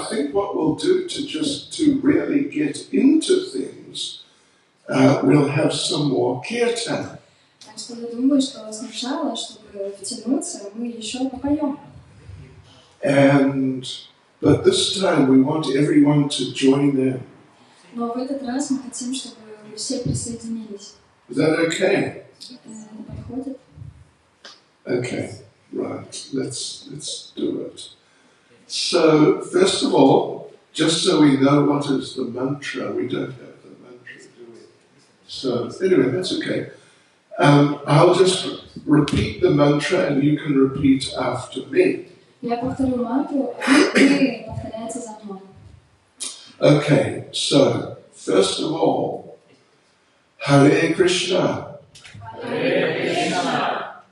think what we'll do to really get into things, we'll have some more kirtan. Так что я думаю, что сначала, чтобы втянуться, мы еще попоем. But this time we want everyone to join in. Но в этот раз мы хотим, чтобы все присоединились. Is that okay? Это подходит? Okay, right. Let's do it. So first of all, just so we know what is the mantra, we don't have the mantra, do we? So anyway, that's okay. I'll just repeat the mantra and you can repeat after me. Я повторю мантру, а вы повторяете за мной. Okay, so first of all, Hare Krishna. Hare Krishna.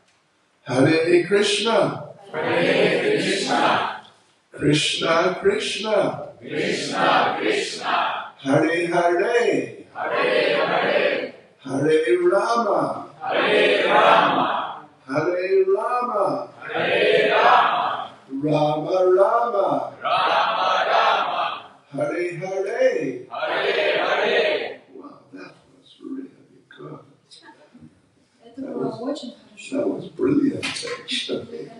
Hare Krishna. Hare Krishna. Krishna Krishna. Krishna Krishna. Hare Hare. Hare Hare. Hare Rama. Hare Rama. Hare Rama. Hare Rama. Rama Rama. Rama Rama. Hare Hare. Hare Hare. Wow, that was really good. Это было очень хорошо. That was brilliant, actually.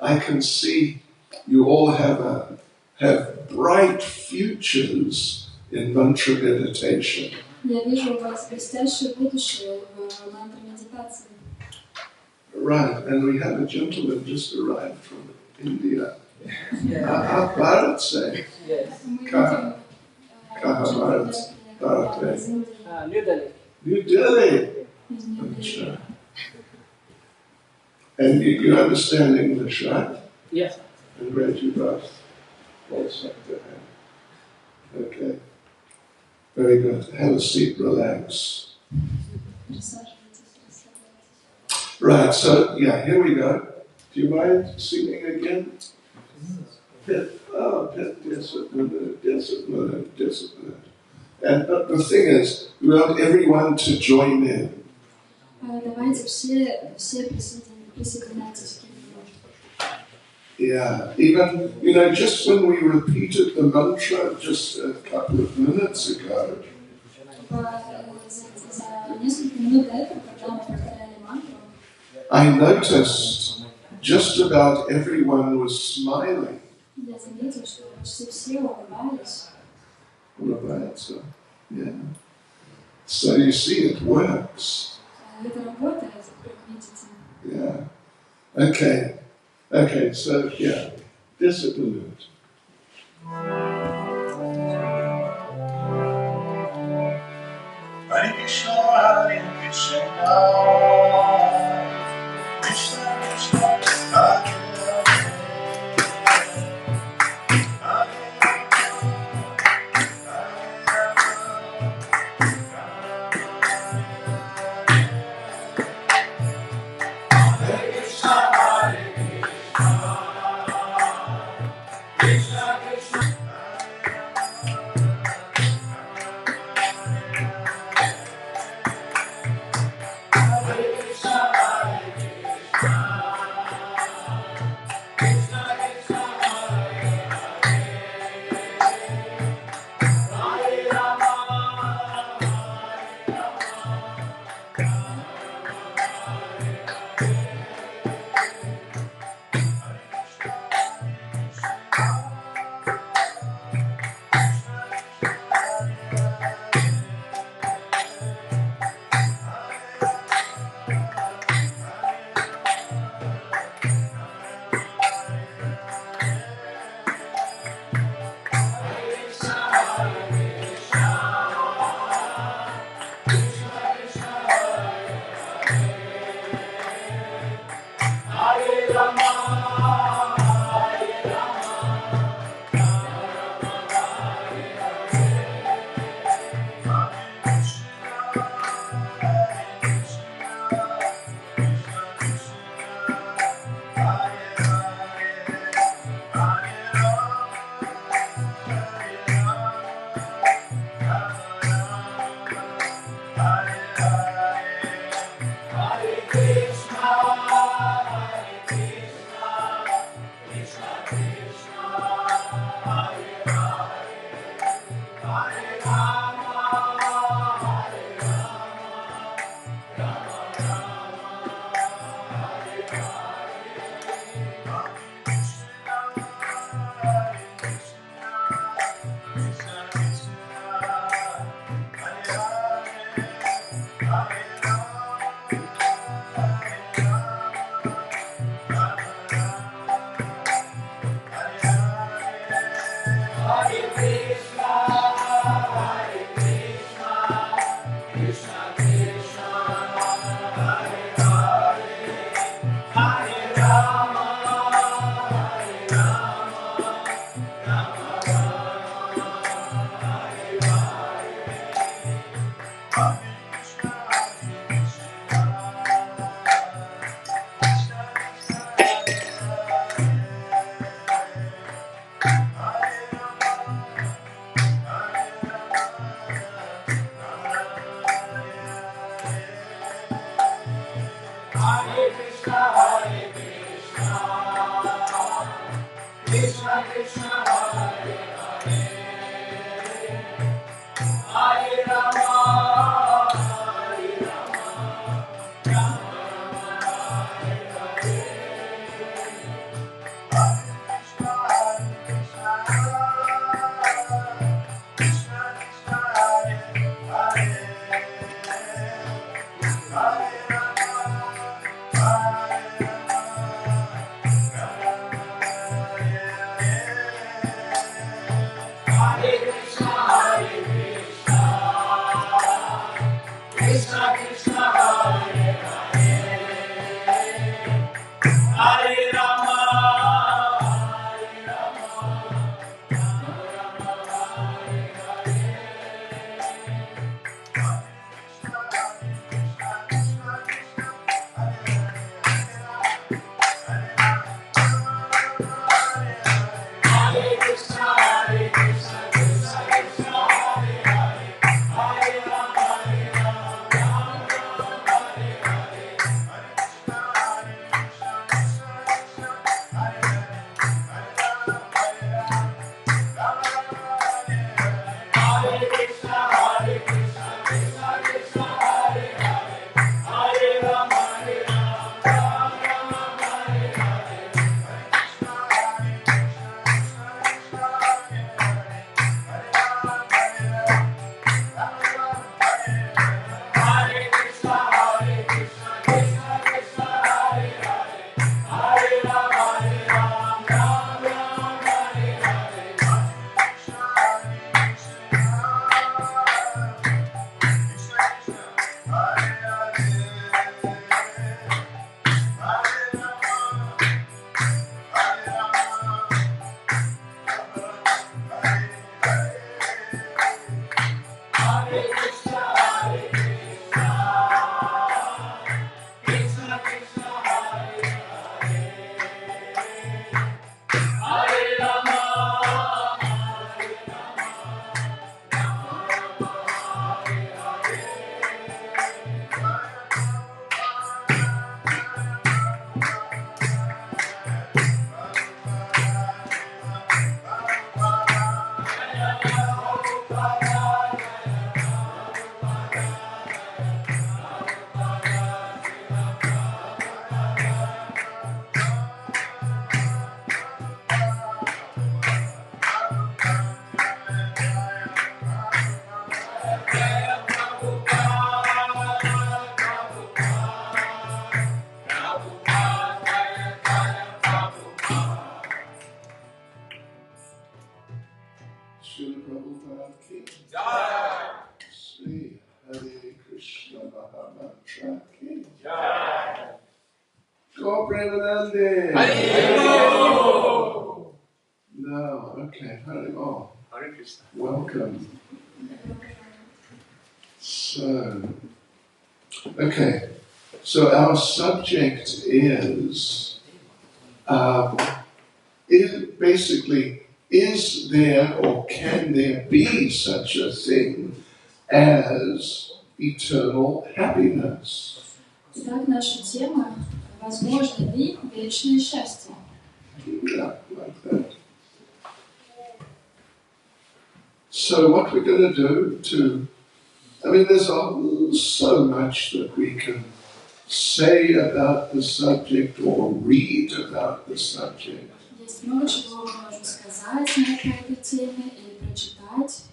I can see you all have bright futures in mantra meditation. Я вижу у вас блестящее будущее в мантра-медитации. Right, and we have a gentleman just arrived from India. Bharat say. Yes. Kaha Bharat. New Delhi. New Delhi. Achha. And you understand English, right? Yes. I'm glad you both also have. Okay. Very good. Have a seat, relax. Right, so yeah, here we go. Do you mind singing again? Discipline. But the thing is, we want everyone to join in. Давайте все присоединяйтесь к этому. Yeah, even, just when we repeated the mantra just a couple of minutes ago, За несколько минут до этого, когда мы повторяли мантру, I noticed just about everyone was smiling. я заметил, что почти все улыбались. Улыбаются, yeah. So you see, it works. Это работает, как видите. Yeah. Okay, so yeah, discipline. Hare Krishna, Hare Krishna, Krishna Krishna, Hare Srila Prabhupada ki Sri Hare Krishna Mahamantra ki Go Premanande. No, okay, Hare Om. Hare Krishna. Welcome. So, okay, so our subject is basically, is there or can there be such a thing as eternal happiness? Итак, наша тема – возможно ли вечное счастье? Yeah, like that. So what we're going to do there's so much that we can say about the subject or read about the subject. Есть много чего мы можем сказать на этой теме или прочитать.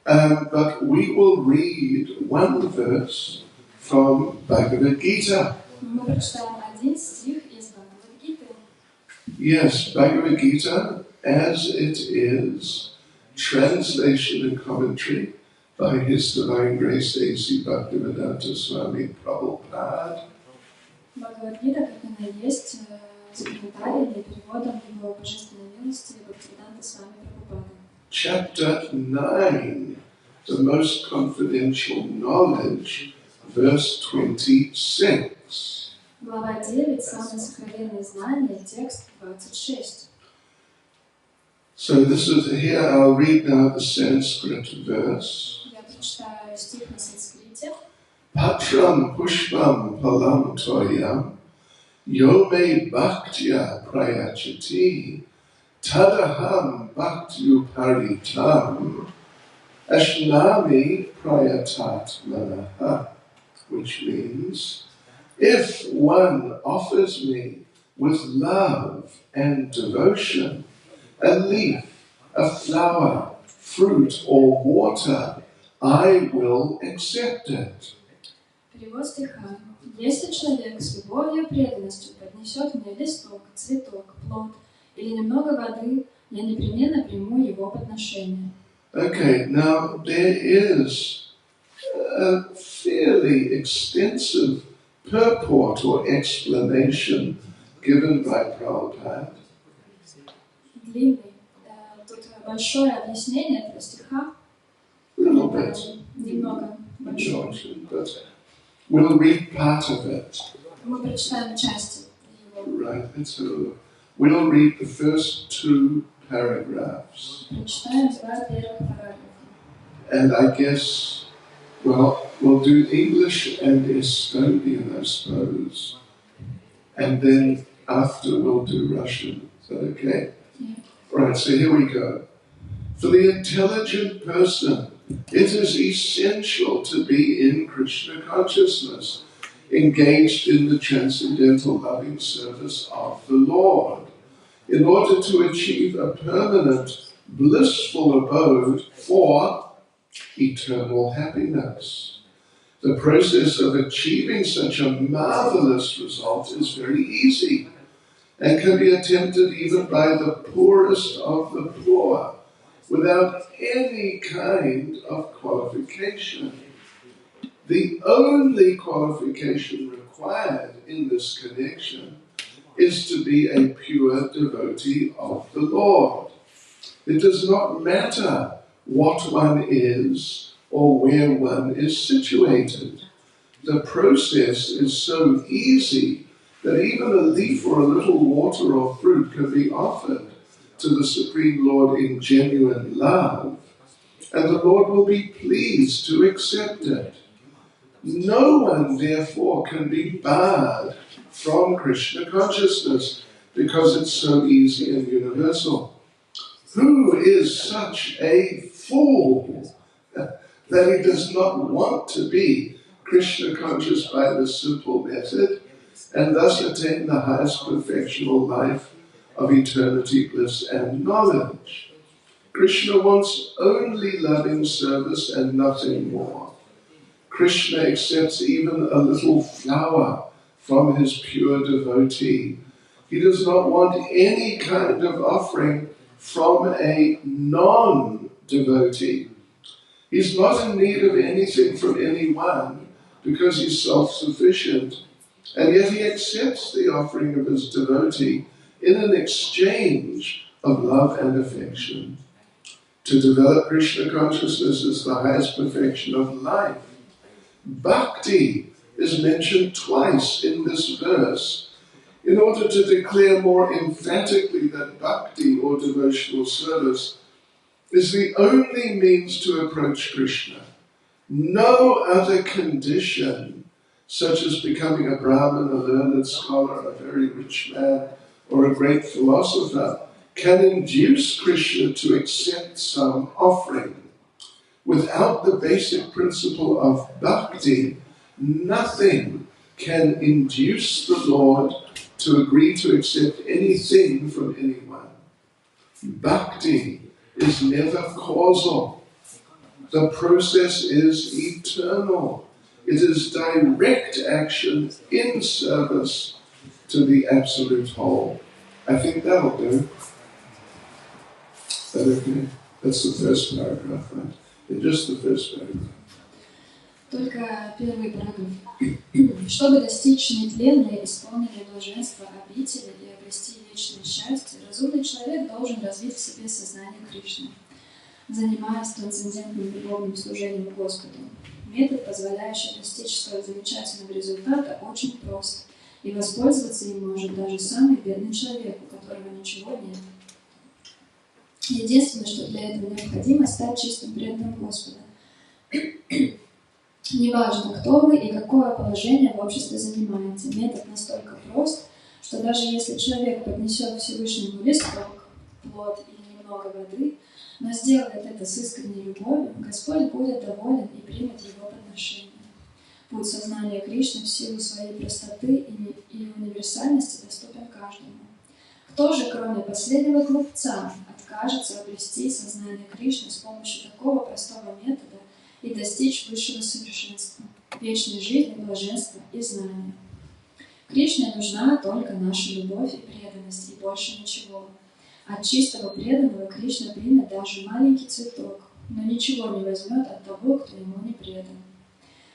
But we will read one verse from Bhagavad Gita. Мы прочитаем один стих из Бхагавад-гиты. Yes, Bhagavad Gita, as it is, translation and commentary by His Divine Grace A.C. Bhaktivedanta Swami Prabhupada. Бхагавад-гита, как она есть, с комментариями и переводом его божественной милости Бхактивиданта Свами Прабхупады. Chapter 9, the most confidential knowledge, verse 26. Глава 9, самое сокровенное знание, текст 26. So this is here. I'll read now the Sanskrit verse. Я прочитаю стих на санскрите. Patram pushpam palam toyam yome bhaktya prayachati tadaham bhaktyuparitam ashnami prayatat manaha, which means, if one offers me with love and devotion a leaf, a flower, fruit, or water, I will accept it. Перевод стиха. Если человек с любовью и преданностью поднесет мне листок, цветок, плод или немного воды, я непременно приму его подношение. Okay, now there is a fairly extensive purport or explanation given by Prabhupada. Длинный. Тут большое объяснение этого стиха. A little bit. Немного большое. But we'll read part of it. Мы прочитаем части его. Right, so we'll read the first 2 paragraphs. Прочитаем 2 первых параграфа. And I guess, well, we'll do English and Estonian, I suppose. And then after we'll do Russian. Is that okay? Yeah. Right, so here we go. For the intelligent person, it is essential to be in Krishna consciousness, engaged in the transcendental loving service of the Lord, in order to achieve a permanent, blissful abode for eternal happiness. The process of achieving such a marvelous result is very easy and can be attempted even by the poorest of the poor, without any kind of qualification. The only qualification required in this connection is to be a pure devotee of the Lord. It does not matter what one is or where one is situated. The process is so easy that even a leaf or a little water or fruit can be offered to the Supreme Lord in genuine love, and the Lord will be pleased to accept it. No one, therefore, can be barred from Krishna consciousness because it's so easy and universal. Who is such a fool that he does not want to be Krishna conscious by this simple method and thus attain the highest perfectional life of eternity, bliss and knowledge? Krishna wants only loving service and nothing more. Krishna accepts even a little flower from his pure devotee. He does not want any kind of offering from a non-devotee. He's not in need of anything from anyone because he's self-sufficient, and yet he accepts the offering of his devotee in an exchange of love and affection. To develop Krishna consciousness is the highest perfection of life. Bhakti is mentioned twice in this verse in order to declare more emphatically that bhakti, or devotional service, is the only means to approach Krishna. No other condition, such as becoming a Brahmin, a learned scholar, a very rich man, or a great philosopher, can induce Krishna to accept some offering. Without the basic principle of bhakti, nothing can induce the Lord to agree to accept anything from anyone. Bhakti is never causal. The process is eternal. It is direct action in service to the Absolute Whole. I think that'll do. Is that okay? That's the first paragraph, right? Just the first paragraph. Только первый параграф. Чтобы достичь нетленной, исполненной блаженства обители и обрести вечное счастье, разумный человек должен развить в себе сознание Кришны, занимаясь трансцендентным любовным служением Господу. Метод, позволяющий достичь столь замечательного результата, очень прост, и воспользоваться им может даже самый бедный человек, у которого ничего нет. Единственное, что для этого необходимо, стать чистым преданным Господа. Неважно, кто вы и какое положение в обществе занимаете, метод настолько прост, что даже если человек поднесет Всевышнему листок, плод или немного воды, но сделает это с искренней любовью, Господь будет доволен и примет его подношение. Путь сознания Кришны в силу своей простоты и универсальности доступен каждому. Кто же, кроме последнего глупца, откажется обрести сознание Кришны с помощью такого простого метода и достичь высшего совершенства, вечной жизни, блаженства и знания? Кришне нужна только наша любовь и преданность, и больше ничего. От чистого преданного Кришна примет даже маленький цветок, но ничего не возьмет от того, кто ему не предан.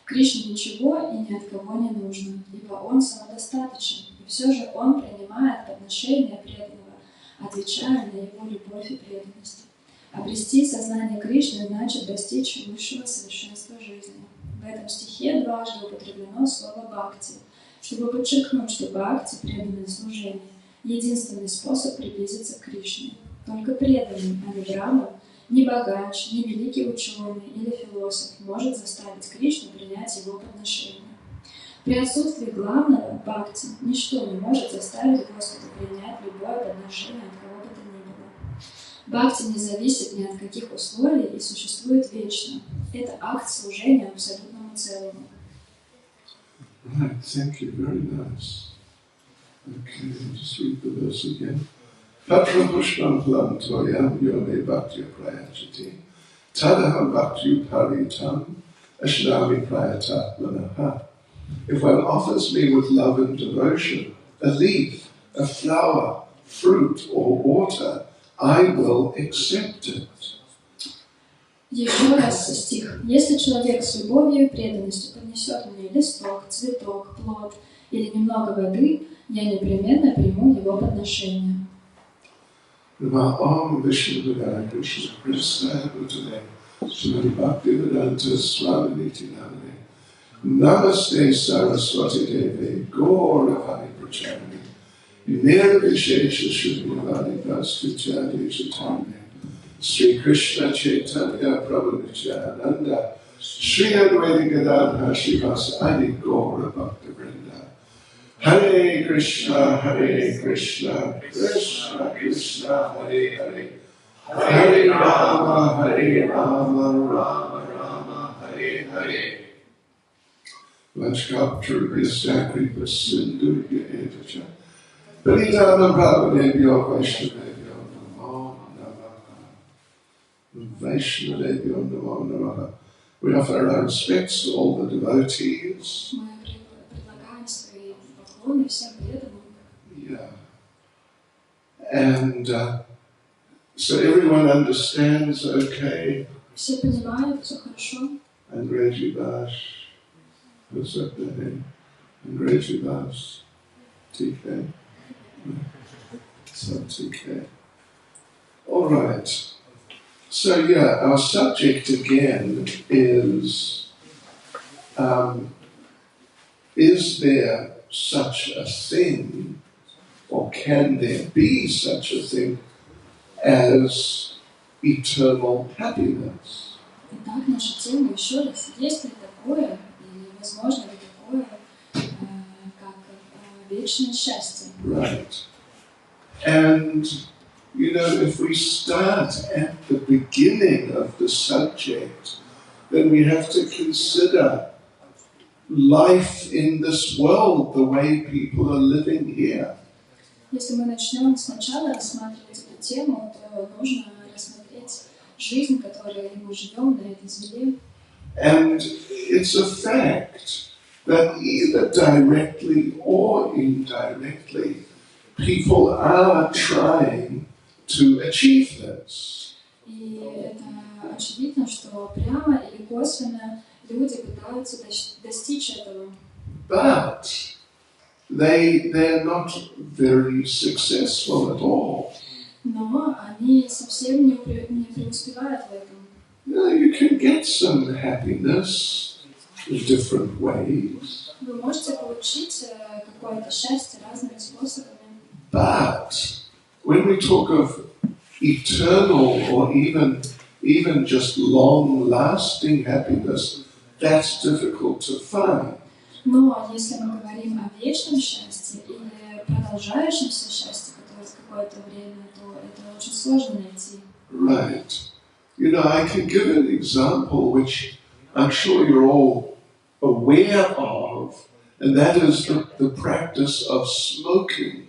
Кришне ничего и ни от кого не нужно, ибо он самодостаточен, и все же он принимает подношение преданного, отвечая на его любовь и преданность. Обрести сознание Кришны значит достичь высшего совершенства жизни. В этом стихе дважды употреблено слово «бхакти», чтобы подчеркнуть, что бхакти, преданное служение, единственный способ приблизиться к Кришне. Только преданный, а не браман, ни богач, ни великий ученый или философ может заставить Кришну принять его подношение. При отсутствии главного бхакти ничто не может заставить Господа принять любое подношение от кого бы то ни было. Бхакти не зависит ни от каких условий и существует вечно. Это акт служения абсолютному целому. Right, thank you, very nice. Okay, I'll just read the verse again. Patra pushpam plam toyam yome bhaktya prayachati tadaham bhaktyu paritam ashnami prayatatmanaha. If one offers me with love and devotion a leaf, a flower, fruit or water, I will accept it. Еще раз стих. Если человек с любовью и преданностью поднесет мне листок, цветок, плод или немного воды, я непременно приму его подношение. Om Vishnu Devaya Krishna Krishna Bhutale Srimati Bhaktivedanta Swaminiti Namane Namaste Saraswati Devi Gauravani Pracharani Nirvishesha Shuddhivadi Vastuchadi Shatane Sri Krishna Chaitanya Prabhu Nityananda Sri Advaita Gadadhar Shivas Adi Gaura Bhakta Vrinda Hare Krishna, Krishna Krishna, Hare Hare, Hare Rama, Rama Rama, Hare Hare. Vanchkaptrubhyasya kripa sindhubhya etacha. Parinama Bhavanebhyo Vaishnavebhyo Namo Namaha. Vaishnavebhyo Namo Namaha. We offer our respects to all the devotees. Yeah. And so everyone understands, okay? Все понимают, все хорошо. Andrej Bash, what's up there? Andrej Bash, TK. So TK. All right. So yeah, our subject again is there such a thing, or can there be such a thing as eternal happiness? Итак, наша тема еще раз. Есть ли такое, или возможно ли такое, как вечное счастье? Right. And, you know, if we start at the beginning of the subject, then we have to consider life in this world, the way people are living here. Если мы начнем сначала рассматривать эту тему, то нужно рассмотреть жизнь, которой мы живем на этой земле. And it's a fact that either directly or indirectly, people are trying to achieve this. И это очевидно, что прямо или косвенно люди пытаются достичь этого. But they're not very successful at all. Но они совсем не преуспевают в этом. You know, you can get some happiness in different ways. Вы можете получить какое-то счастье разными способами. But when we talk of eternal or even just long-lasting happiness, that's difficult to find. Но если мы говорим о вечном счастье или продолжающемся счастье, которое какое-то время, то это очень сложно найти. Right. You know, I can give an example which I'm sure you're all aware of, and that is the practice of smoking.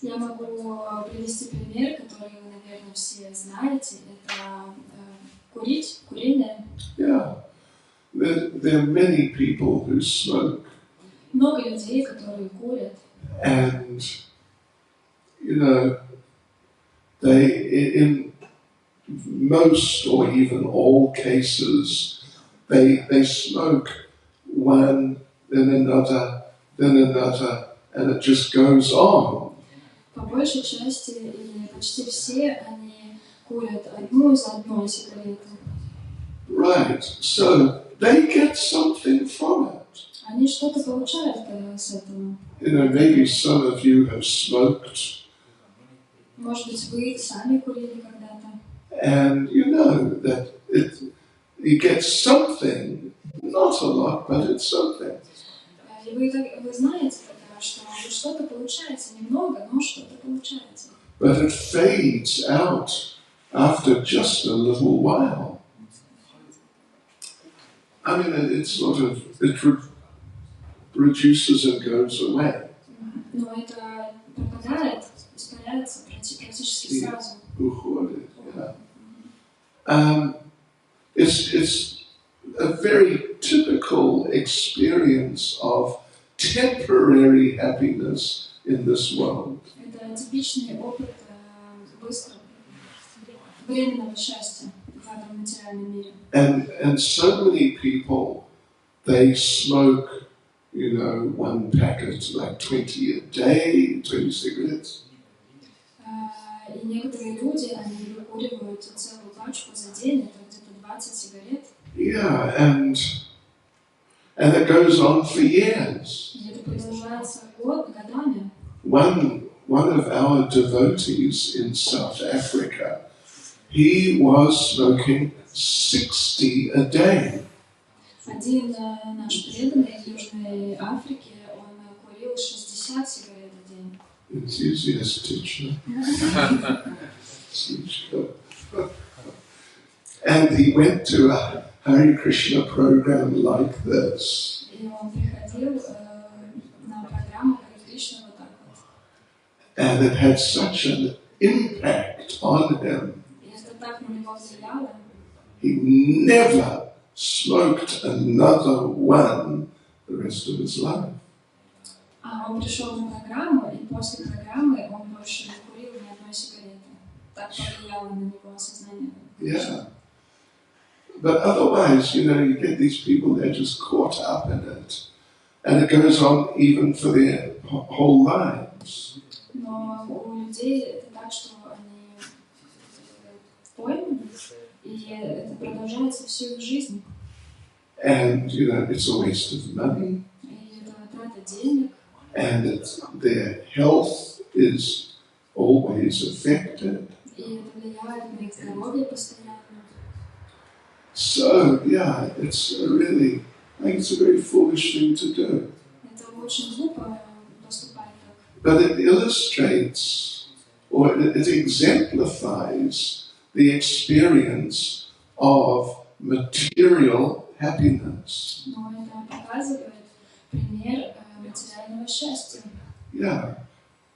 Я могу привести пример, который вы, наверное, все знаете. Это курение. Yeah. There are many people who smoke. Много людей, которые курят. And, you know, they, in most or even all cases, they smoke one, then another, and it just goes on. По большей части, или почти все, они курят одну за одной сигарету. Right, so they get something from it. Они что-то получают с этого. You know, maybe some of you have smoked. Может быть, вы сами курили когда-то. And you know that you get something, not a lot, but it's something. И вы знаете, что что-то получается, немного, но что-то получается. But it fades out after just a little while. I mean, it reduces and goes away. Но это пропадает, испаряется практически сразу. Уходит, yeah. It's a very typical experience of temporary happiness in this world. Это типичный опыт быстрого, временного счастья в этом материальном мире. And so many people, they smoke, you know, one packet, like 20 a day, 20 cigarettes. И некоторые люди, они выкуривают целую пачку за день, это где-то 20 сигарет. Yeah, and it goes on for years. И это продолжается годами. One of our devotees in South Africa, he was smoking 60 a day. Один наш преданный в Южной Африке, он курил 60 сигарет в день. Enthusiastic. And he went to a Hare Krishna program like this. И он приходил на программу Харе Кришна вот так вот. And it had such an impact on him. И это так на него влияло. He never smoked another one the rest of his life. Он пришел на программу, и после программы он больше не курил ни одной сигареты. Так повлияло на него осознание. Yeah. But otherwise, you know, you get these people, they're just caught up in it. And it goes on even for their whole lives. Но у людей это так, что они пойманы, и это продолжается всю их жизнь. And, you know, it's a waste of money. И это трата денег. And their health is always affected. И это влияет на их здоровье постоянно. So, yeah, it's really, I think it's a very foolish thing to do. Это очень глупо поступать так. But it illustrates, or it exemplifies the experience of material happiness. Но это показывает пример материального счастья. Yeah,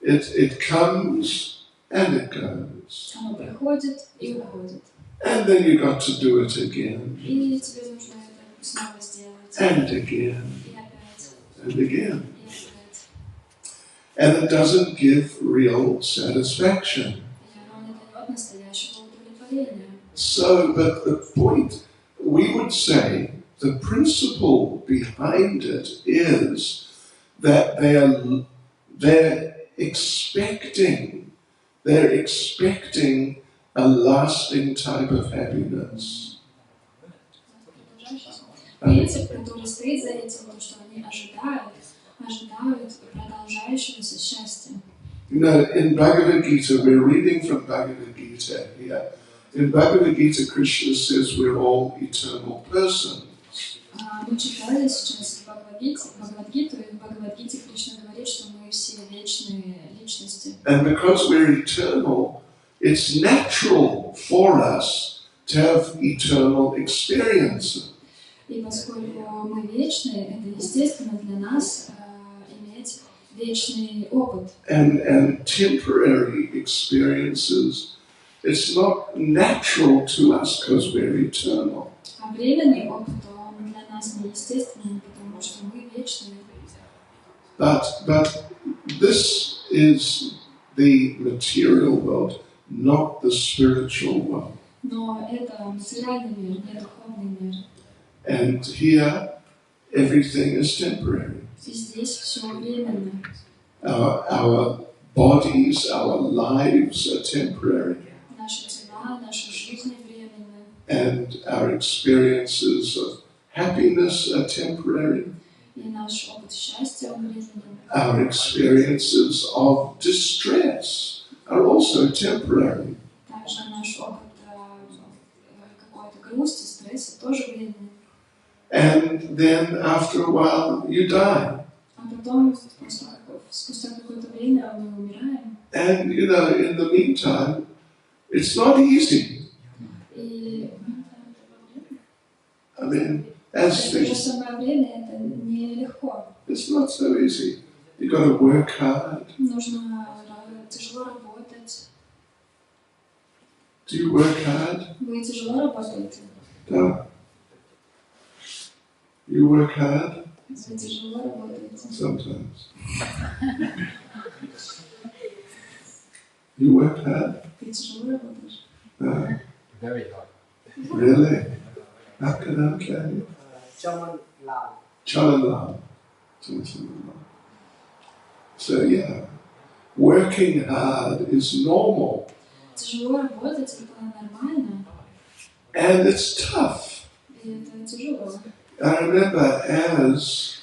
it comes and it goes. Оно приходит и уходит. And then you got to do it again. И тебе нужно это снова сделать. And again. И опять. And again. И опять. And it doesn't give real satisfaction. И оно не дает настоящего удовлетворения. So, but the point, we would say, the principle behind it is that they're expecting a lasting type of happiness. Принцип, который стоит за этим, то, что они ожидают продолжающегося счастья. You know, in Bhagavad Gita, we're reading from Bhagavad Gita here. In Bhagavad Gita, Krishna says we're all eternal persons. Мы читали сейчас Бхагавад-гиту, и в Бхагавад-гите Кришна говорит, что мы все вечные личности. And because we're eternal, it's natural for us to have eternal experiences. И поскольку мы вечные, это естественно для нас иметь вечный опыт. And temporary experiences, it's not natural to us because we're eternal. А временный опыт, он для нас неестественный, потому что мы вечные. But this is the material world, not the spiritual world. Но это материальный мир, не духовный мир. And here, everything is temporary. И здесь все временно. Our bodies, our lives are temporary. Наши тела, наши жизни временные. And our experiences of happiness are temporary. И наш опыт счастья, он временный. Our experiences of distress are also temporary. Также наш опыт какой-то грусти, стресса тоже временный. And then after a while you die. А потом, спустя какое-то время, мы умираем. And you know, in the meantime, it's not easy. И I mean, as в то же things, самое время это нелегко. it's not so easy. You've got to work hard. Нужно тяжело работать. Do you work hard? Вы тяжело работаете? No. You work hard? Вы тяжело работаете? Sometimes. You work hard? Ты тяжело работаешь? No. Very hard. Really? Okay. Chaman Lal. Chalan. So yeah, working hard is normal. Тяжело работать, это нормально. And it's tough. И это тяжело. I remember as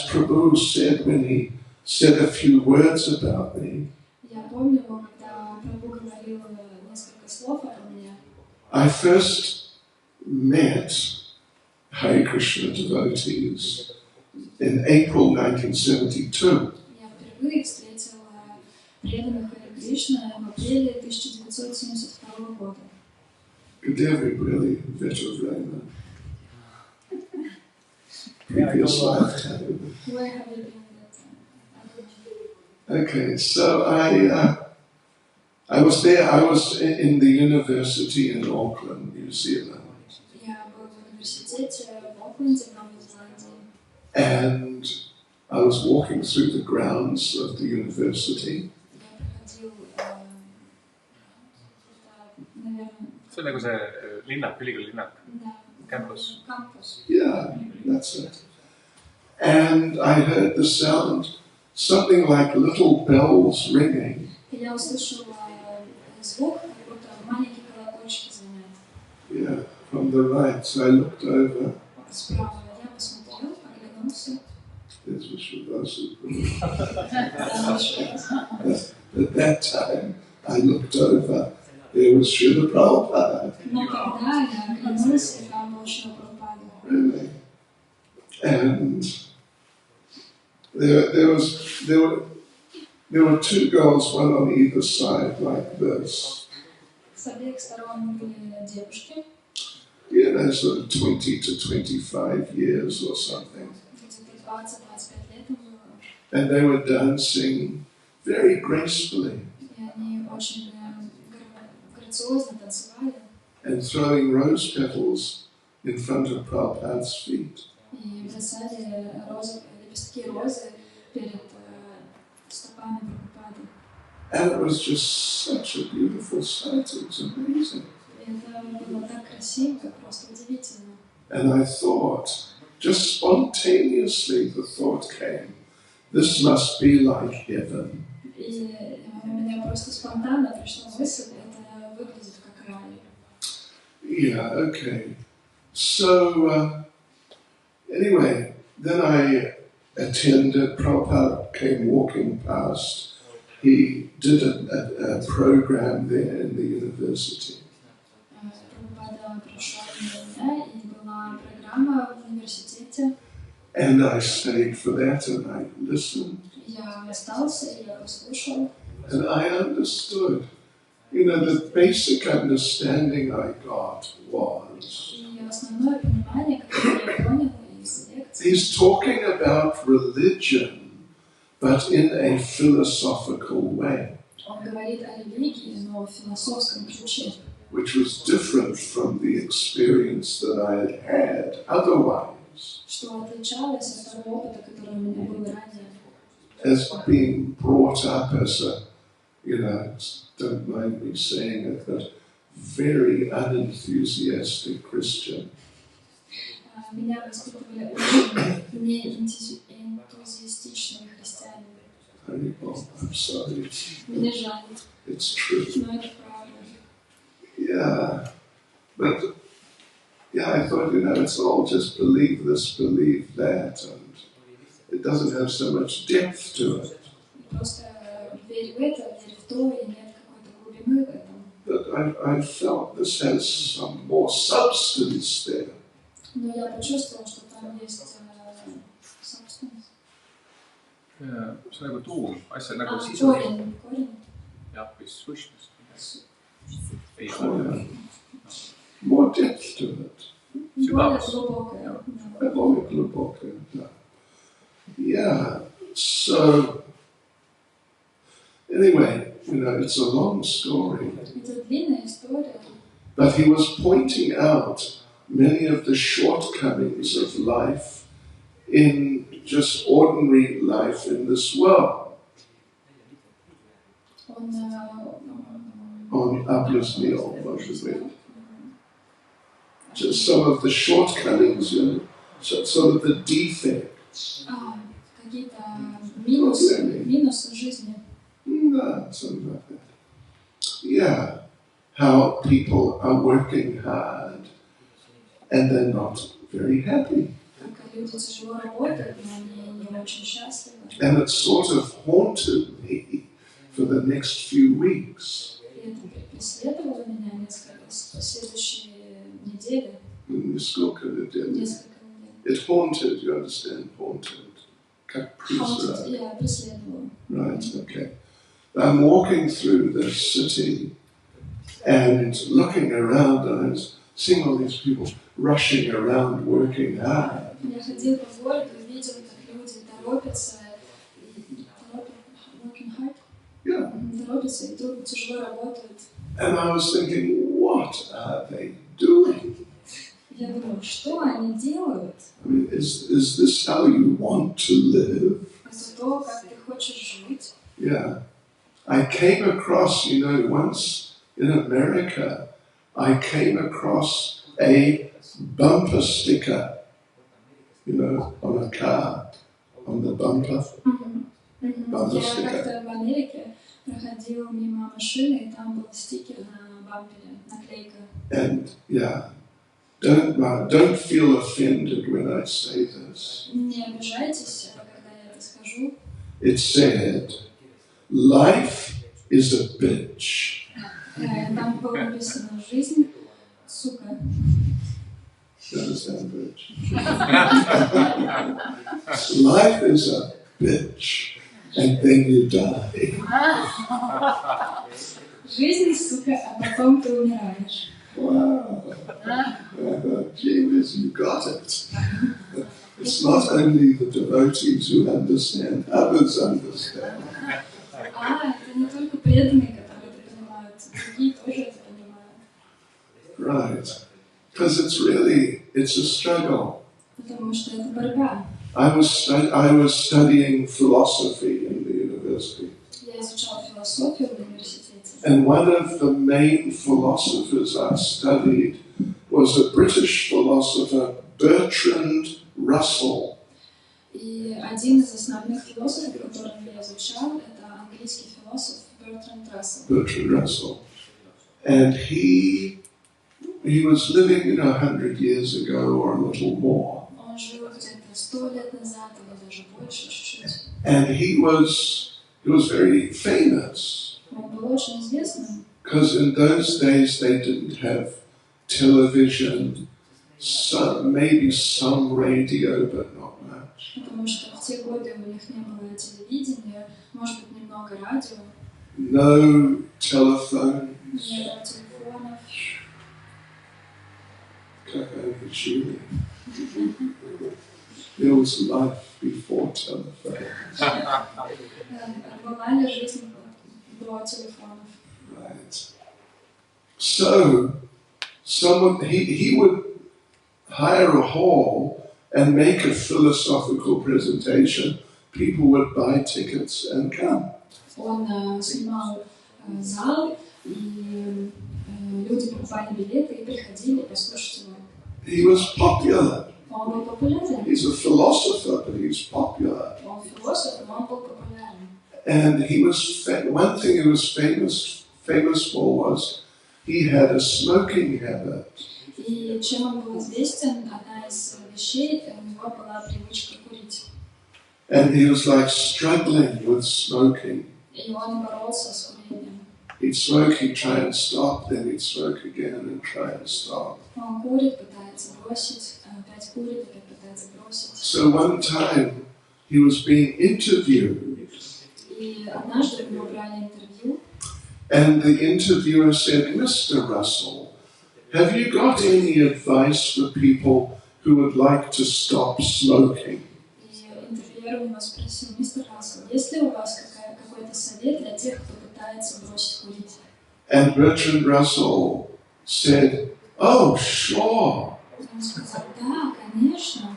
Prabhu said when he said a few words about me, Я помню, когда Прабху говорил несколько слов обо мне. I first met Hare Krishna devotees in April 1972. Я впервые встретила преданных Харе Кришна в апреле 1972 года. Где вы были в это время? Previous lifetime. Where have you been that time? Okay, so I was there. I was in the university in Auckland, New Zealand, Я был в университете в Окленде, в Новой Зеландии. and I was walking through the grounds of the university. Я проходил, наверное, see on nagu see linnak, ülikooli linnak, да, campus. кампус. Yeah, that's it. And I heard the sound, something like little bells ringing. И я услышала звук, как будто маленькие колокольчики звонят. Yeah, from the right. So I looked over. Справа я посмотрел, оглянулся. This was Shivasa. Там еще раз. At that time, I looked over. There was Srila Prabhupada. Но когда я оглянулся, там был Шрила Прабхупада. Really. And there were two girls, one on either side, like this. С обеих сторон были девушки, You know, sort of 20 to 25 years or something. где-то 20-25 лет им было. And they were dancing very gracefully И они очень грациозно танцевали and throwing rose petals in front of Prabhupada's feet. и бросали лепестки розы перед стопами Прабхупады. And it was just such a beautiful sight. It was amazing. И это было так красиво, просто удивительно. And I thought, just spontaneously the thought came, this must be like heaven. И у меня просто спонтанно пришла мысль, это выглядит как рай. Yeah, okay. So, anyway, then I attended, Prabhupada came walking past. He did a program there in the university. Прабхупада пришел на меня, и была программа в университете. And I stayed for that and I listened. Я остался, и я послушал. And I understood. You know, the basic understanding I got was И основное понимание, которое я понял из лекции, he's talking about religion, but in a philosophical way, он говорит о религии, но в философском ключе, which was different from the experience that I had had otherwise, что отличалось от того опыта, который у меня был ранее. as being brought up as a, you know, don't mind me saying it, but very unenthusiastic Christian. Меня воспитывали очень неэнтузиастичные христиане. Oh, I'm sorry. Мне жаль, It's true. но это правда. Yeah. But, yeah, I thought, you know, it's all just believe this, believe that, and it doesn't have so much depth to it. Просто верь в это, верь в то, и нет какой-то глубины в этом. But I felt this has some more substance there. Но я почувствовала, что там есть substance. see on nagu tuum, asja nagu sisu. Корень. jah, või sustust. More depth to it. Более глубокое. Более глубокое, да. Yeah, so anyway, you know, it's a long story. Это длинная история. But he was pointing out many of the shortcomings of life in just ordinary life in this world. On объяснил, может быть. Just some of the shortcomings, you know, some of the defects. Какие-то минусы жизни. No, something like that. Yeah, how people are working hard and they're not very happy. Люди тяжело работают, но они не очень счастливы. And it sort of haunted me for the next few weeks. И это преследовало меня несколько следующие недели. Несколько недель. It haunted, you understand, haunted. Как преследовало. Yeah, преследовало. Right, okay. I'm walking through the city and looking around and I was seeing all these people rushing around working hard. Я ходил по городу и видел, как люди торопятся, working hard. Yeah. Торопятся и тяжело работают. And I was thinking, what are they doing? Я думаю, что они делают? I mean, is this how you want to live? Это то, как ты хочешь жить. Yeah. I came across, you know, once in America, I came across a bumper sticker, you know, on a car, on the bumper. Bumper sticker. Я как-то в Америке проходила мимо машины, и там был стикер на бампере, наклейка. And yeah, don't feel offended when I say this. Не обижайтесь, когда я это скажу. It said, life is a bitch. Там было написано «Жизнь, сука». You understand, bitch? Life is a bitch, and then you die. Жизнь, сука, а потом ты умираешь. Wow. Gee whiz, you got it. It's not only the devotees who understand, others understand. Это не только преданные, которые это понимают, другие тоже это понимают. Right. Because it's a struggle. Потому что это борьба. I was studying philosophy in the university. Я изучала философию в университете. And one of the main philosophers I studied was a British philosopher, Bertrand Russell. И один из основных философов, которого я изучал, это английский философ Бертранд Рассел. Bertrand Russell. And he was living, 100 years ago or a little more. Он жил где-то 100 лет назад или даже больше чуть-чуть. And he was very famous. Он был очень известным. Because in those days they didn't have television, maybe some radio, but not much. Потому что в те годы у них не было телевидения, может быть, немного радио. No telephones. Не было телефонов. There was life before telephones. Была ли жизнь до телефонов? Right. So, he would hire a hall and make a philosophical presentation. People would buy tickets and come. Он снимал зал, и люди покупали билеты и приходили послушать его. He was popular. Он был популярен. He's a philosopher, but he's popular. Он философ, но он был популярен. And he was one thing he was famous for was he had a smoking habit. И чем он был известен, одна из вещей, у него была привычка курить. And he was like struggling with smoking. И он боролся с курением. He'd smoke, he'd try and stop, then he'd smoke again and try and stop. Он курит, пытается бросить, опять курит, опять пытается бросить. So one time he was being interviewed. И однажды у него брали интервью. And the interviewer said, Mr. Russell, have you got any advice for people who would like to stop smoking? И интервьюер у него спросил: мистер Рассел, есть ли у вас какой-то совет для тех, кто пытается бросить курить? And Bertrand Russell said, oh, sure. Он сказал: да, конечно.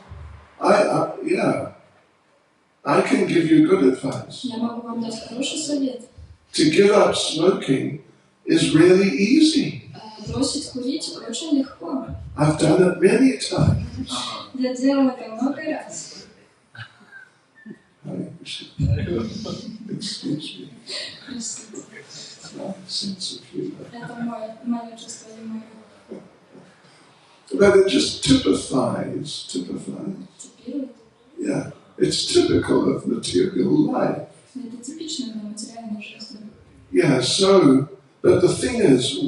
Yeah, I can give you good advice. Я могу вам дать хороший совет. To give up smoking is really easy. Бросить курить очень легко. I've done it many times. Я делала это много раз. Excuse me. Простите. It's my sense of humor. Это мое чувство юмора. But it just typifies. Типирует. Yeah, it's typical of material life. Это типично для материальной жизни. Yeah, so, but the thing is,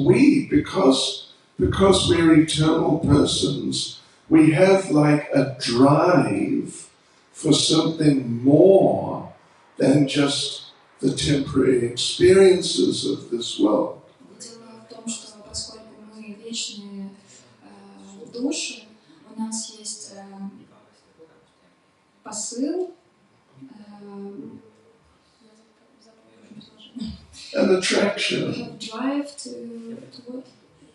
because we're eternal persons, we have like a drive for something more than just the temporary experiences of this world. Дело в том, что поскольку мы вечные души, у нас есть посыл, An attraction drive to what?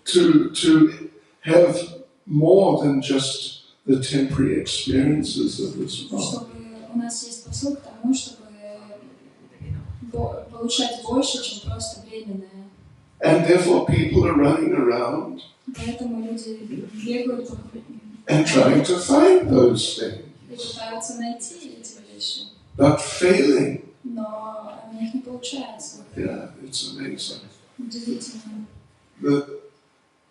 to have more than just the temporary experiences of this world. Чтобы у нас есть посыл к тому, чтобы получать больше, чем просто временное. And therefore people are running around Поэтому люди бегают and trying to find those things, и пытаются найти эти вещи, but failing. но у них не получается. Yeah, it's amazing. Удивительно.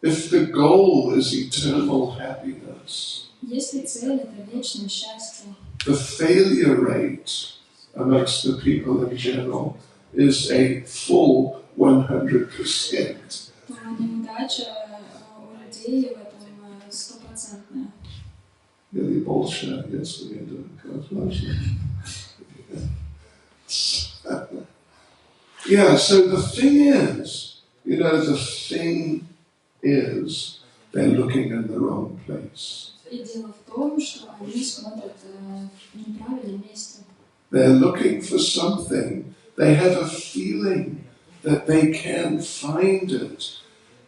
If the goal is eternal happiness, Если цель — это вечное счастье, the failure rate amongst the people in general is a full 100%. то неудача у людей в этом 100%. Really bullshit, yes, we do. Yeah, so the thing is, they're looking in the wrong place. И дело в том, что они смотрят в неправильном месте. They're looking for something. They have a feeling that they can find it,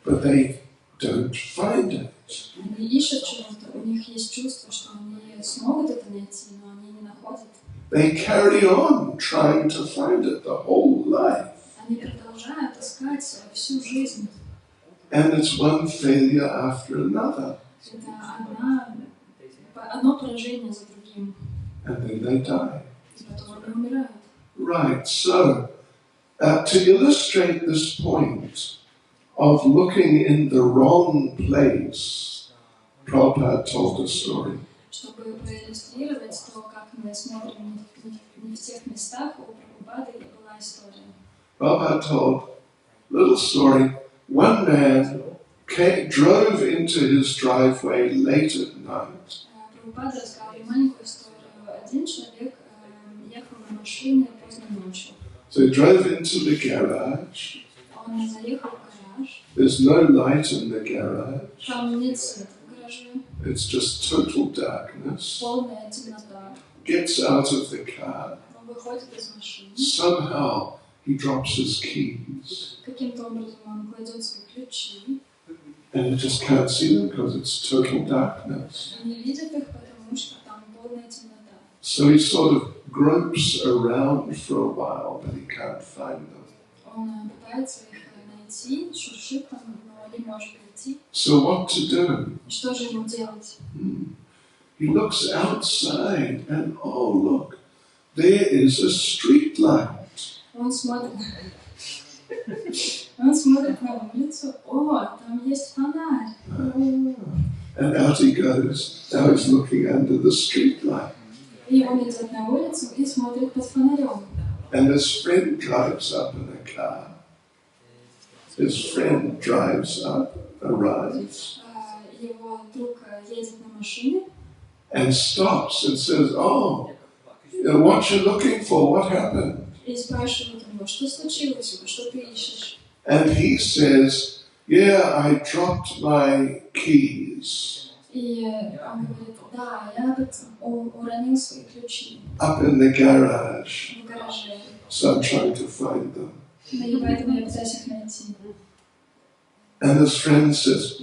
but they don't find it. Они ищут чего-то, у них есть чувство, что они смогут это найти, но они не находят. They carry on trying to find it the whole life. Они продолжают искать всю жизнь. And it's one failure after another. Это одно поражение за другим. And then they die. И потом они умирают. Right, so to illustrate this point of looking in the wrong place, Prabhupada told a story. Чтобы проиллюстрировать то, как мы смотрим не в тех местах, у Прабхупады была история. Prabhupada told a little story. One man drove into his driveway late at night. Прабхупада рассказал маленькую историю. Один человек ехал на машине поздно ночью. So he drove into the garage. Он заехал в гараж. There's no light in the garage. Там нет света в гараже. It's just total darkness. Полная темнота. Gets out of the car. Он выходит из машины. Somehow he drops his keys. Каким-то образом он кладет свои ключи. And you just can't see them because it's total darkness. И не видит их, потому что там полная темнота. So he sort of gropes around for a while, but he can't find them. Он пытается их найти, шуршит там, но не может найти. So what to do? Что же ему делать? He looks outside and oh look, there is a street light. Он смотрит на улицу. О, там есть фонарь. And out he goes. Now he's looking under the street light. И он идет на улицу и смотрит под фонарем. And his friend drives up in a car. His friend drives up, arrives, Его друг едет на машине and stops and says, "Oh, what you looking for? What happened?" и спрашивает его, что случилось, что ты ищешь. And he says, "Yeah, I dropped my keys И он говорит, да, я уронил свои ключи up in the garage, в гараже. so I'm trying to find them." И поэтому я пытаюсь их найти. And his friend says,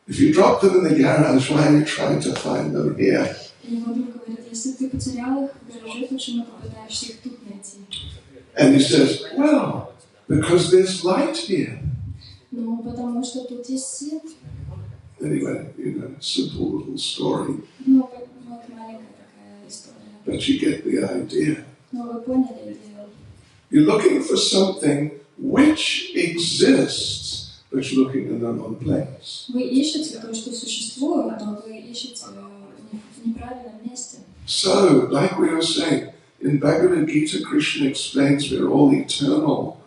"If you dropped them in the garage, why are you trying to find them here?" И его друг говорит, если ты потерял их в гараже, почему ты пытаешься их тут найти? And he says, "Well, because there's light here." Ну, потому что тут есть свет. Anyway, simple little story, Ну, вот маленькая такая история. but you get the idea. Но вы поняли идею. You're looking for something which exists, but you're looking in the wrong place. Вы ищете то, что существует, но вы ищете в неправильном месте. So, like we were saying, in Bhagavad Gita, Krishna explains we're all eternal,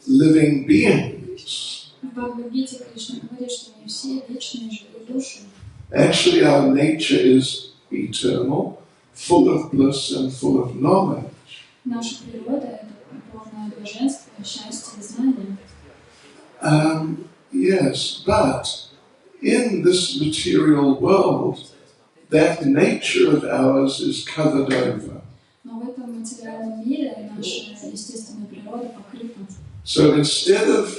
living beings. В Бхагавад-гите Кришна говорит, что мы все вечные живые души. Actually, our nature is eternal, full of bliss and full of knowledge. Наша природа — это полное блаженство, счастье и знание. Yes, but in this material world, that nature of ours is covered over. Но в этом материальном мире наша естественная природа покрыта. So instead of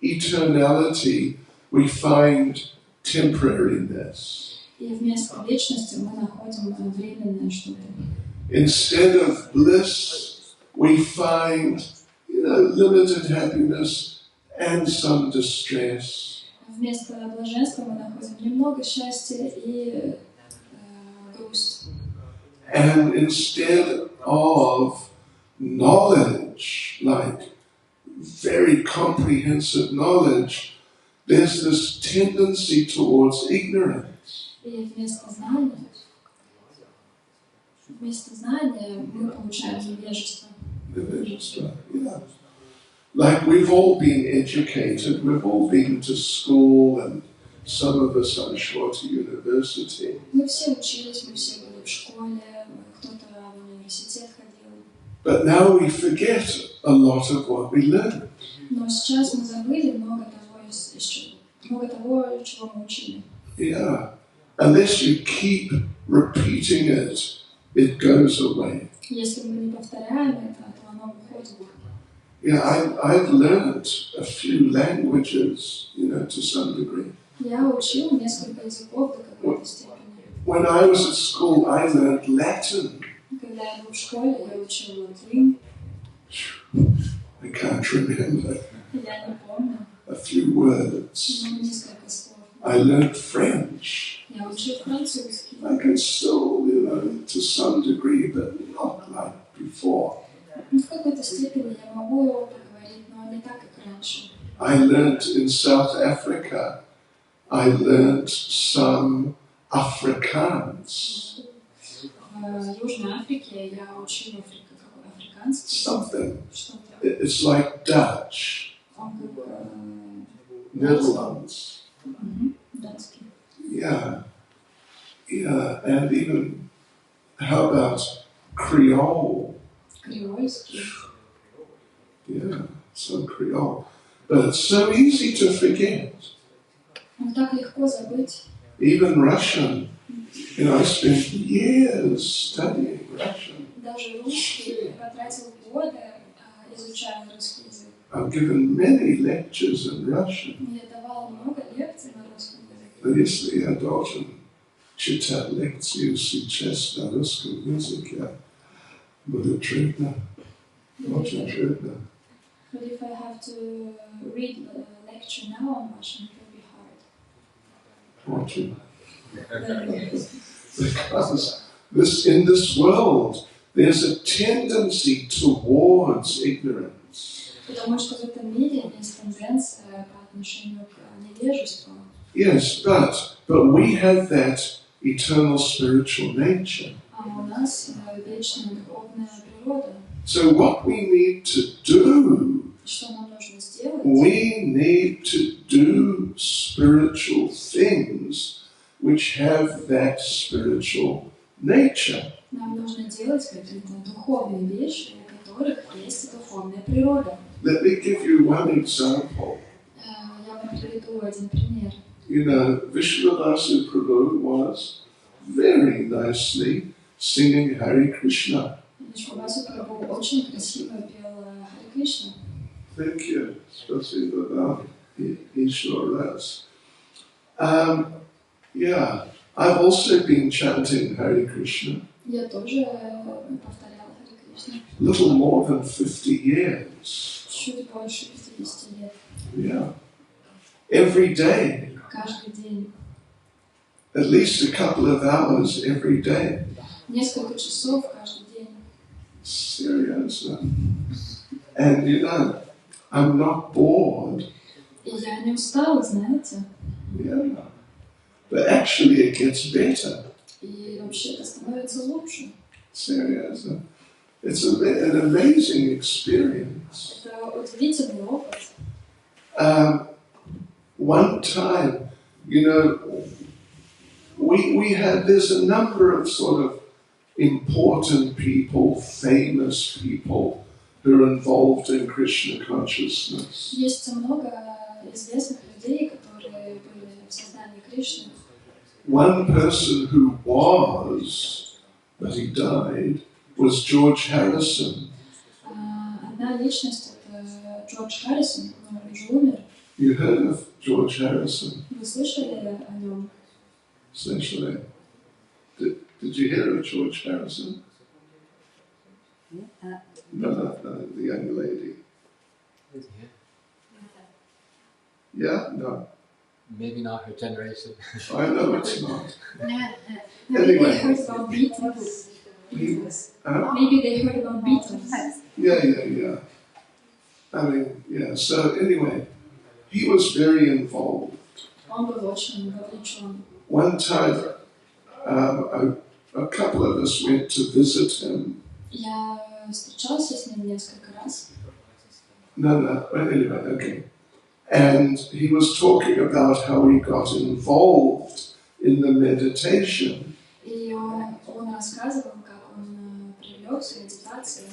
eternality, we find temporariness. И вместо вечности мы находим временное что-то. Instead of bliss, we find, limited happiness and some distress. Вместо блаженства мы находим немного счастья и грусть. And instead of knowledge, like very comprehensive knowledge, there's this tendency towards ignorance. И вместо знания мы получаем невежество. Yeah. Like we've all been educated, we've all been to school, and some of us, I'm sure, to university. Мы все учились, мы все были в школе, кто-то в университет ходил. But now we forget a lot of what we learned. Но сейчас мы забыли много того, чего мы учили. Yeah. Unless you keep repeating it, it goes away. Если мы не повторяем это, то оно уходит. Yeah, I've learned a few languages, to some degree. Я учил несколько языков до какой-то степени. When I was at school, I learned Latin. Когда я был в школе, я учил латынь. I can't remember Я не помню, a few words. но несколько слов. I learned French. Я учил французский. I can still, to some degree, but not like before. Ну, в какой-то степени я могу поговорить, но не так, как раньше. I learned in South Africa, I learned some Afrikaans, В Южной Африке я учил африканский. something. Что-то. It's like Dutch, Он как Netherlands. датский. Yeah, and even, how about Creole? Креольский. Yeah, some Creole. But it's so easy to forget. Он так легко забыть. Even Russian. I spent years studying Russian. Даже русский потратил годы, изучая русский язык. I've given many lectures in Russian. Я давала много лекций на русском языке. Но если я должен читать лекцию сейчас на русском языке, будет трудно. Очень трудно. But if I have to read the lecture now on Russian, it will be hard. Очень. Because in this world, there's a tendency towards ignorance. Потому что в этом мире есть тенденция по отношению к невежеству. Yes, but we have that eternal spiritual nature. А у нас вечная духовная природа. So what we need to do, Что нам нужно сделать? we need to do spiritual things which have that spiritual nature. Нам нужно делать какие-то духовные вещи, у которых есть духовная природа. Let me give you one example. Я вам приведу один пример. Vishwanath Prabhu was very nicely singing Hare Krishna. Вишванатха Прабху очень красиво пел Харе Кришна. Thank you. Спасибо. He sure does. I've also been chanting Hare Krishna. Я тоже повторяла Харе Кришна. Little more than 50 years. Чуть больше 50 лет. Yeah. Every day. Каждый день. At least a couple of hours every day. Несколько часов каждый день. Seriously. And I'm not bored. И я не устала, знаете. Yeah. But actually it gets better. И вообще это становится лучше. Seriously. It's an amazing experience. Это удивительный опыт. One time, there's a number of sort of important people, famous people who are involved in Krishna consciousness. Есть много известных людей, которые были в создании Кришны. One person who was, but he died, was George Harrison. Одна личность — это Джордж Харрисон, он уже умер. You heard of George Harrison? Вы слышали о нем? Essentially. Did you hear of George Harrison? No, the young lady. Yeah? No. Maybe not her generation. I know it's not. Maybe Anyway. they heard about Beatles. Huh? Maybe they heard about Beatles. Yeah. So anyway, he was very involved. Он был очень вовлечен. One time, a couple of us went to visit him. Я встречался с ним несколько раз. No, anyway, okay. And he was talking about how he got involved in the meditation. И он рассказывал, как он привлекся к медитации.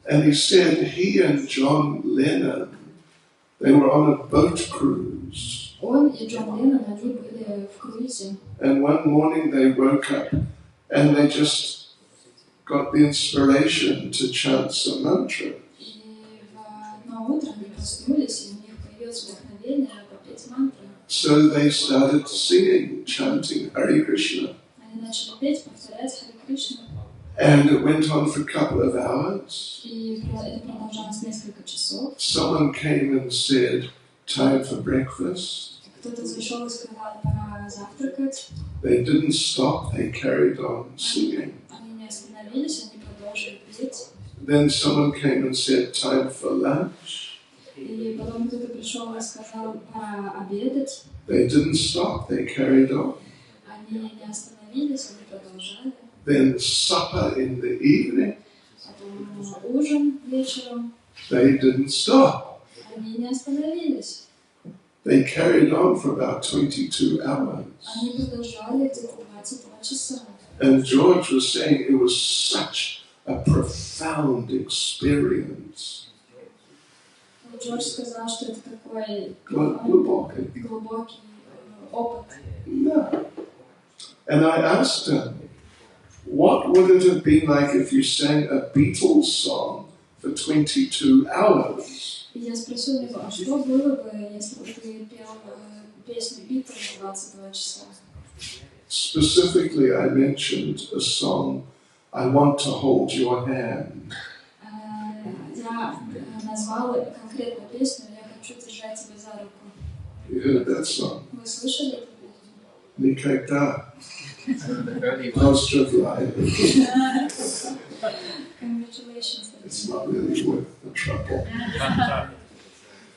And he said he and John Lennon, they were on a boat cruise. Он и Джон Леннон, они были в круизе. And one morning they woke up and they just got the inspiration to chant some mantra. И в одно утро они проснулись, и у них появилось вдохновение попеть мантры. So they started singing, chanting Hare Krishna. Они начали петь, повторять Харе Кришна. And it went on for a couple of hours. И это продолжалось несколько часов. Someone came and said, time for breakfast. Кто-то зашел и сказал, пора завтракать. They didn't stop, they carried on singing. Они не остановились, они продолжили петь. Then someone came and said, time for lunch. И потом кто-то пришел и сказал, пора обедать. They didn't stop, they carried on. Они не остановились, они продолжали. Then supper in the evening. Потом ужин вечером. They didn't stop. Они не остановились. They carried on for about 22 hours. Они продолжали где-то 22 часа. And George was saying it was such a profound experience. Джордж сказал, что это такой Глубокий опыт. No. And I asked him, what would it have been like if you sang a Beatles song for 22 hours? И я спросил его, а что было бы, если бы ты пел песню Битлз 22 часа? Specifically, I mentioned a song, I Want to Hold Your Hand. Я назвал конкретную песню «Я хочу держать тебя за руку». You heard that song? Вы слышали эту песню? Никогда. Early one. Поздравляю. Congratulations. It's not really worth the trouble.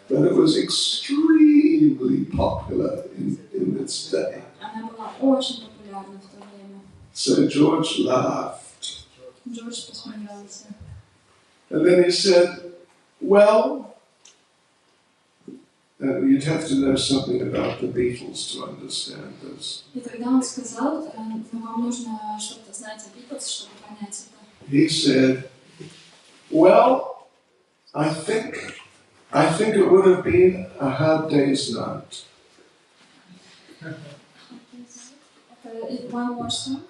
But it was extremely popular in its day. Она была очень популярна в то время. So George laughed. Джордж посмеялся. And then he said, well, you'd have to know something about the Beatles to understand this. И тогда он сказал, вам нужно что-то знать о Битлз, чтобы понять это. He said, well, I think it would have been a hard day's night. One more song?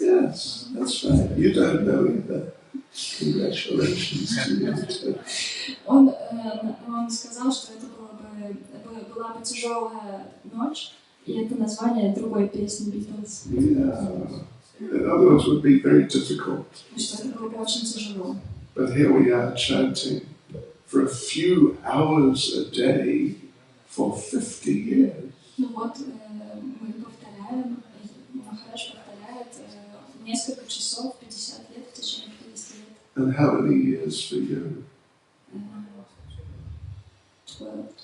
Yes, that's right. You don't know either. Congratulations to you too. Он сказал, что это была бы тяжелая ночь, и это название другой песни Битлз. Yeah. In other words, it would be very difficult. И что это было бы очень тяжело. But here we are chanting for a few hours a day for 50 years. Ну вот, мы повторяем, Махарадж повторяет несколько часов, 50 лет, в течение 50 лет. And how many years for you? 12.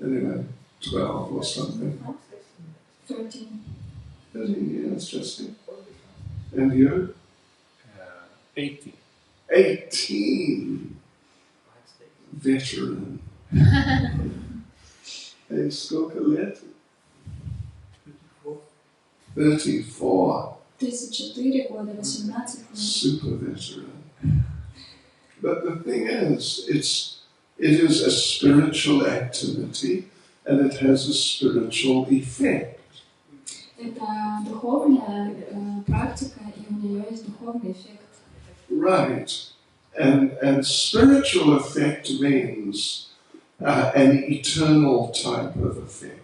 Anyway, 12 or something. 13. 13 years, Jesse. And you? 80. 18. Veteran. Hey, сколько лет? 34. 34 года, 18 лет. Super veteran. But the thing is, it is a spiritual activity and it has a spiritual effect. Это духовная практика, и у нее есть духовный эффект. Right. And spiritual effect means an eternal type of effect.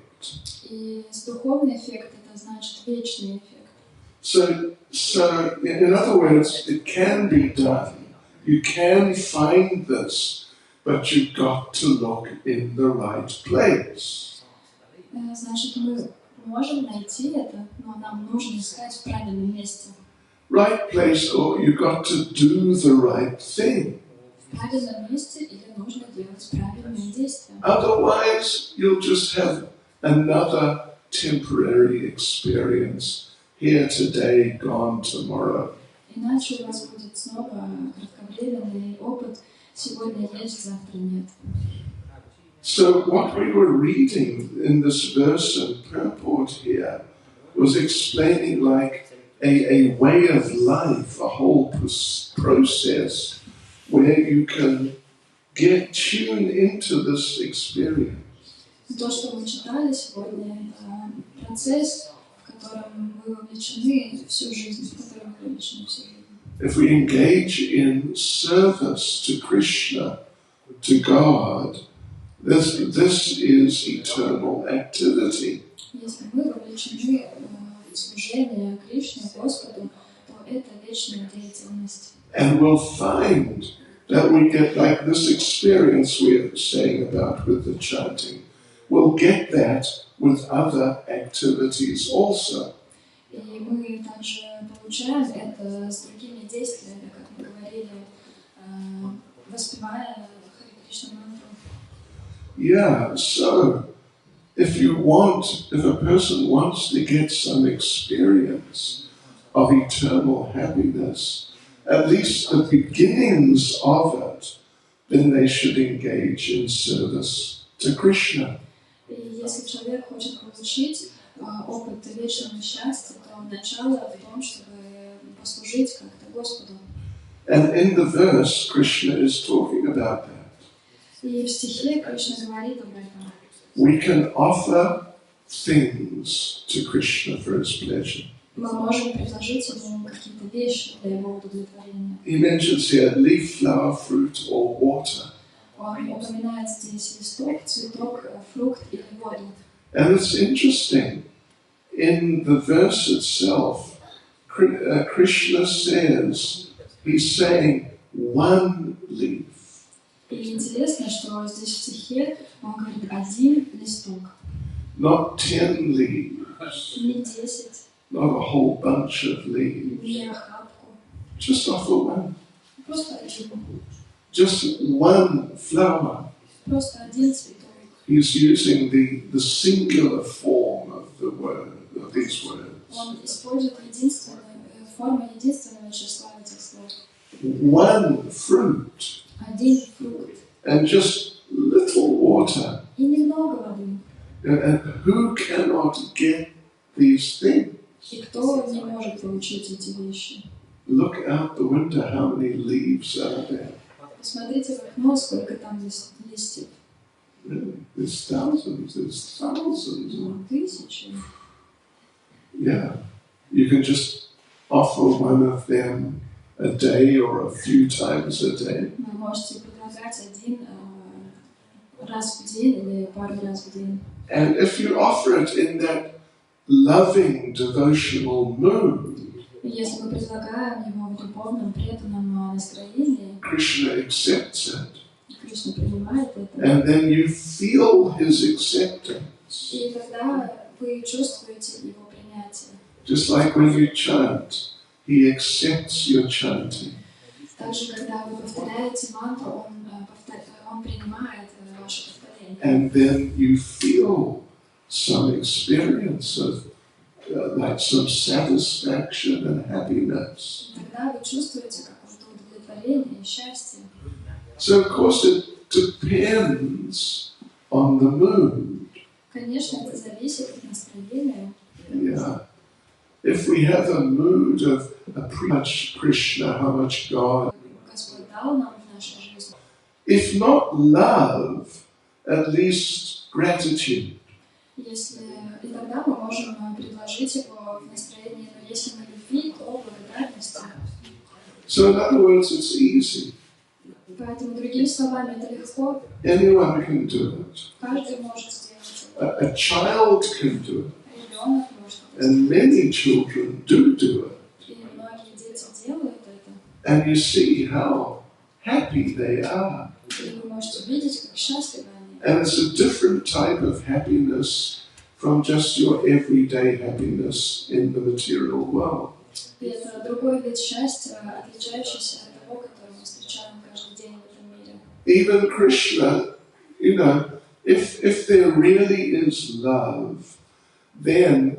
И духовный эффект это значит вечный эффект. So in other words, it can be done. You can find this, but you've got to look in the right place. Значит, мы можем найти это, но нам нужно искать в правильном месте. Right place, or you've got to do the right thing. В правильном месте или нужно делать правильные действия. Otherwise, you'll just have another temporary experience. Here today, gone tomorrow. Иначе у вас будет снова кратковременный опыт. Сегодня есть, завтра нет. So what we were reading in this verse and purport here was explaining like a way of life, a whole process where you can tune into this experience. То, что мы читали сегодня, это процесс, в котором вы вовлечены всю жизнь, в котором вы вовлечены всю жизнь. If we engage in service to Krishna, to God, this is eternal activity. Если мы вовлечены служение Кришне, Господу, то это вечная деятельность. And we'll find that we get like this experience we're saying about with the chanting. We'll get that with other activities also. И мы также получаем это с другими действиями, как мы говорили, воспевая Харе Кришна мантру. Yeah, so if a person wants to get some experience of eternal happiness, at least the beginnings of it, then they should engage in service to Krishna. И если человек хочет получить опыт вечного счастья, то начало в том, чтобы послужить как-то Господу. And in the verse, Krishna is talking about that. И в стихе Кришна говорит об этом. We can offer things to Krishna for his pleasure. Мы можем предложить ему какие-то вещи для его удовлетворения. He mentions here leaf, flower, fruit, or water. Он упоминает здесь листок, цветок, фрукт или воду. And it's interesting. In the verse itself, Krishna says, he's saying one leaf. И интересно, что здесь в стихе он говорит один листок. Not 10 leaves. Не 10. Not a whole bunch of leaves. Не охапку. Just offer one. Просто один. Just one flower. Просто один цветок. He's using the singular form of the word, of these words. Он использует форму единственного числа этих слов. One fruit. Один фрукт. And just little water. И немного воды. And who cannot get these things? И кто не может получить эти вещи? Look out the window, how many leaves are there? Посмотрите в окно, сколько там листьев. Really? There's thousands. Тысячи. Yeah. You can just offer one of them a day or a few times a day. Вы можете предлагать один раз в день или пару раз в день. And if you offer it in that loving, devotional mood, Если мы предлагаем его в любовном, преданном настроении, Krishna accepts it. Кришна принимает это. And then you feel his acceptance. И тогда вы чувствуете его принятие. Just like when you chant, he accepts your chanting. Также, когда вы повторяете мантру, он принимает ваше повторение. And then you feel some experience of like some satisfaction and happiness. Тогда вы чувствуете какое-то удовлетворение и счастье. So of course it depends on the mood. Конечно, это зависит от настроения. Yeah. If we have a mood of much Krishna, how much God. Господь дал нам в нашей жизни. If not love, at least gratitude. И тогда мы можем предложить его в настроении, но если не любви, то благодарности. So in other words, it's easy. Поэтому, другими словами, это легко. Anyone can do it. Каждый может сделать это. A child can do it. Ребенок может это And many children do it. И многие дети делают это. And you see how happy they are. И вы можете видеть, как счастливы они. And it's a different type of happiness from just your everyday happiness in the material world. И это другой вид счастья, отличающийся от того, который мы встречаем каждый день в этом мире. Even Krishna, you know, if there really is love, then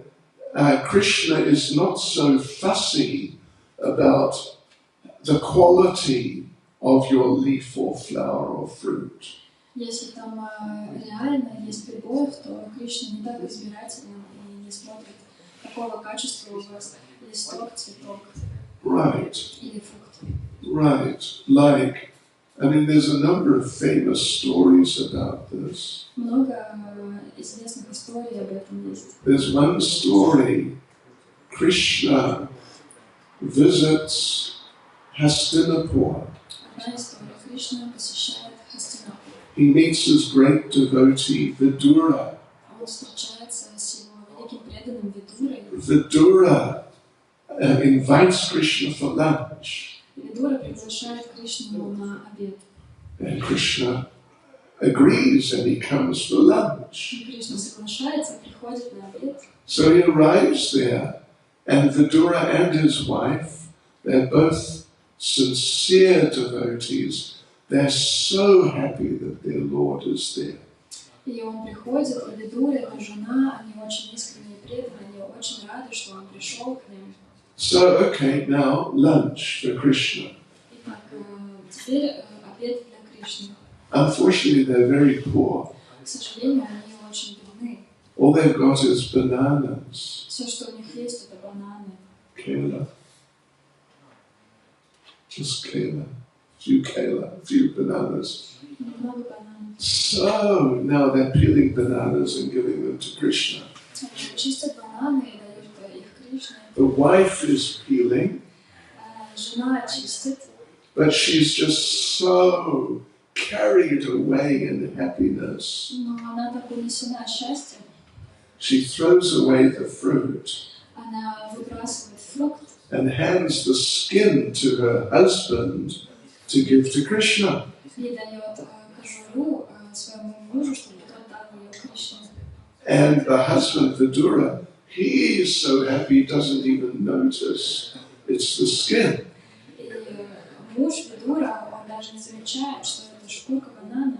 Krishna is not so fussy about the quality of your leaf or flower or fruit. Если там реально есть любовь, то Кришна не так избирателен и не смотрит, какого качества у вас листок, цветок или фрукт. Right. Like, I mean, there's a number of famous stories about this. Много известных историй об этом есть. There's one story, Krishna visits Hastinapur. Одна история. Кришна посещает Хастинапур. He meets his great devotee Vidura. Он встречается с его великим преданным Видурой. Vidura invites Krishna for lunch. Видура приглашает Кришну на обед. And Krishna agrees and he comes for lunch. И Кришна соглашается, приходит на обед. So he arrives there, and Vidura and his wife, they're both sincere devotees. They're so happy that their Lord is there. И он приходит, и Видура, его жена, они очень искренне преданы, они очень рады, что он пришел к ним. So, okay, now lunch for Krishna. Итак, теперь обед для Кришны. Unfortunately, they're very poor. К сожалению, они очень бедны. All they've got is bananas. Все, что у них есть, это бананы. Kela. Just kela. A few bananas. Немного бананов. So, now they're peeling bananas and giving them to Krishna. Они чистят бананы и дают их Кришне. The wife is peeling, Жена чистит, but she's just so carried away in happiness. но она так унесена счастьем. She throws away the fruit Она выбрасывает фрукт and hands the skin to her husband to give to Krishna. и дает кожуру своему мужу, чтобы тот дал ее Кришне. And the husband, Vidura, he's so happy he doesn't even notice it's the skin. И муж Видура, он даже не замечает, что это шкурка банана,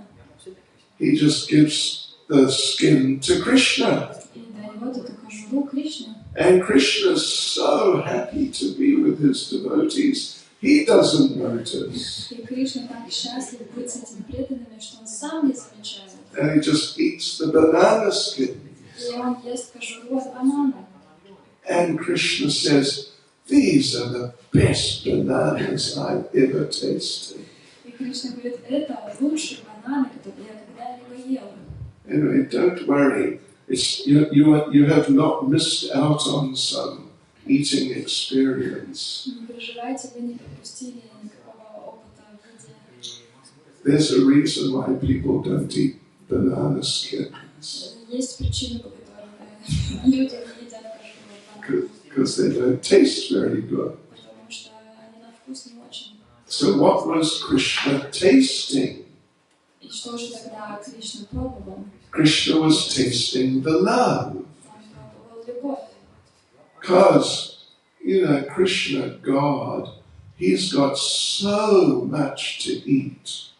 He just gives the skin to Krishna. и дает эту кожуру Кришне. And Krishna's so happy to be with his devotees, he doesn't notice. И Кришна так счастлив быть с этими преданными, что он сам не замечает. And he just eats the banana skin. И он ест кожуру от банана. And Krishna says, these are the best bananas I've ever tasted. И Кришна говорит, это лучшие бананы, которые я когда-либо ел. Anyway, don't worry. You have not missed out on some eating experience. Не переживайте, вы не пропустили никакого опыта в еде. There's a reason why people don't eat banana skins. Есть причины, по которым люди не едят кожуру от банана, Because they don't taste very good. потому что они на вкус не очень. So what was Krishna tasting? И что же тогда Кришна пробовал? Krishna was tasting the love. Он пробовал любовь. Because, Krishna, God, he's got so much to eat.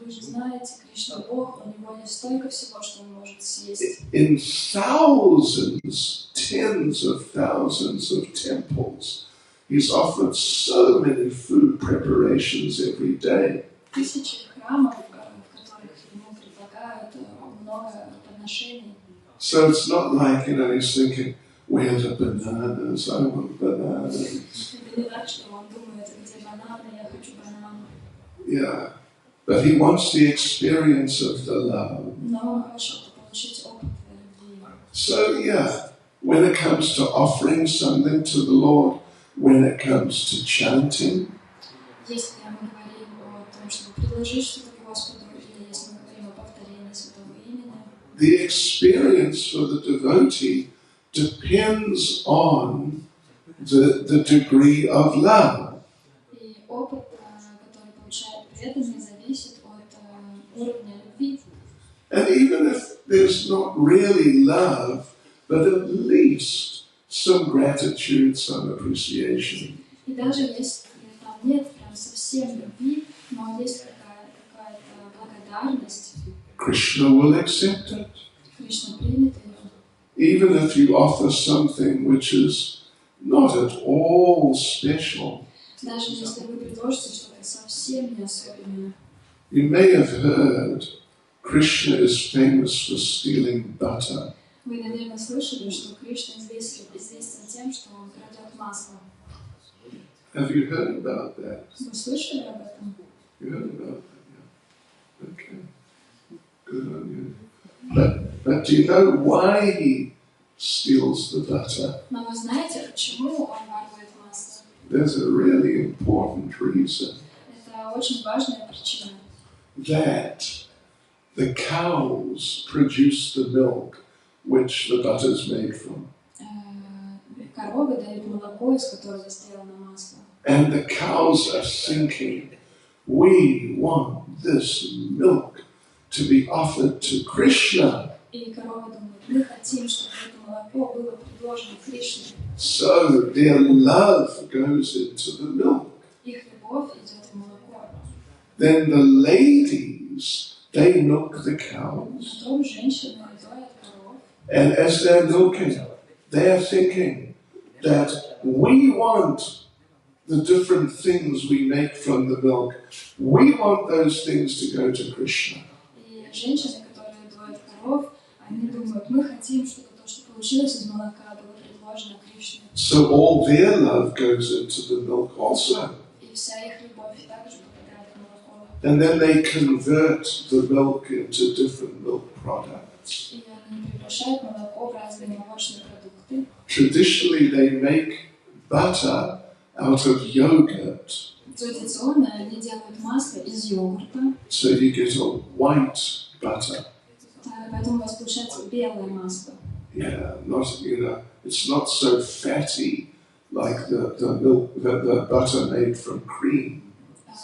Вы же знаете, Кришна Бог, у него есть столько всего, что он может съесть. In thousands, tens of thousands of temples, he's offered so many food preparations every day. Тысячи храмов, в которых ему предлагают много подношений. So it's not like, he's thinking, where are the bananas? I want bananas. Это не так, что он думает, где бананы, я хочу банан. Yeah. But he wants the experience of the love. Но он хочет получить опыт любви. So, when it comes to offering something to the Lord, when it comes to chanting, Если мы говорим о том, чтобы предложить что-то Господу, или если мы говорим о повторении Святого имени, the experience for the devotee depends on the degree of love. и опыт, который получает преданный, зависит от уровня любви. And even if there's not really love, but at least some gratitude, some appreciation. И даже если там нет прям совсем любви, но есть какая-то благодарность, Krishna will accept it. Кришна примет ее. Even if you offer something which is not at all special. Даже если вы предложите что-то совсем не особенное. You may have heard Krishna is famous for stealing butter. Вы, наверное, слышали, что Кришна известен тем, что он крадет масло. Have you heard about that? Вы слышали об этом? You heard about that? Yeah. Okay. Good on you. But do you know why he steals the butter? Но вы знаете, почему он ворует масло? There's a really important reason. Это очень важная причина. That the cows produce the milk which the butter is made from. Коровы дают молоко, из которого сделано масло. And the cows are thinking, we want this milk to be offered to Krishna. И коровы думают, мы хотим, чтобы это молоко было предложено Кришне. So their love goes into the milk. Их любовь идет в молоко. Then the ladies, they milk the cows. Потом женщины доят коров. And as they're milking, they're thinking that we want the different things we make from the milk. We want those things to go to Krishna. И женщины, которые доят коров, они думают, мы хотим, чтобы то, что получилось из молока, было предложено Кришне. So all their love goes into the milk also. И вся их любовь также попадает в молоко. And then they convert the milk into different milk products. И они превращают молоко в разные молочные продукты. Traditionally, they make butter out of yogurt. Традиционно они делают масло из йогурта. So you get a white butter. Поэтому у вас получается белое масло. Yeah, not, it's not so fatty like the milk, the butter made from cream.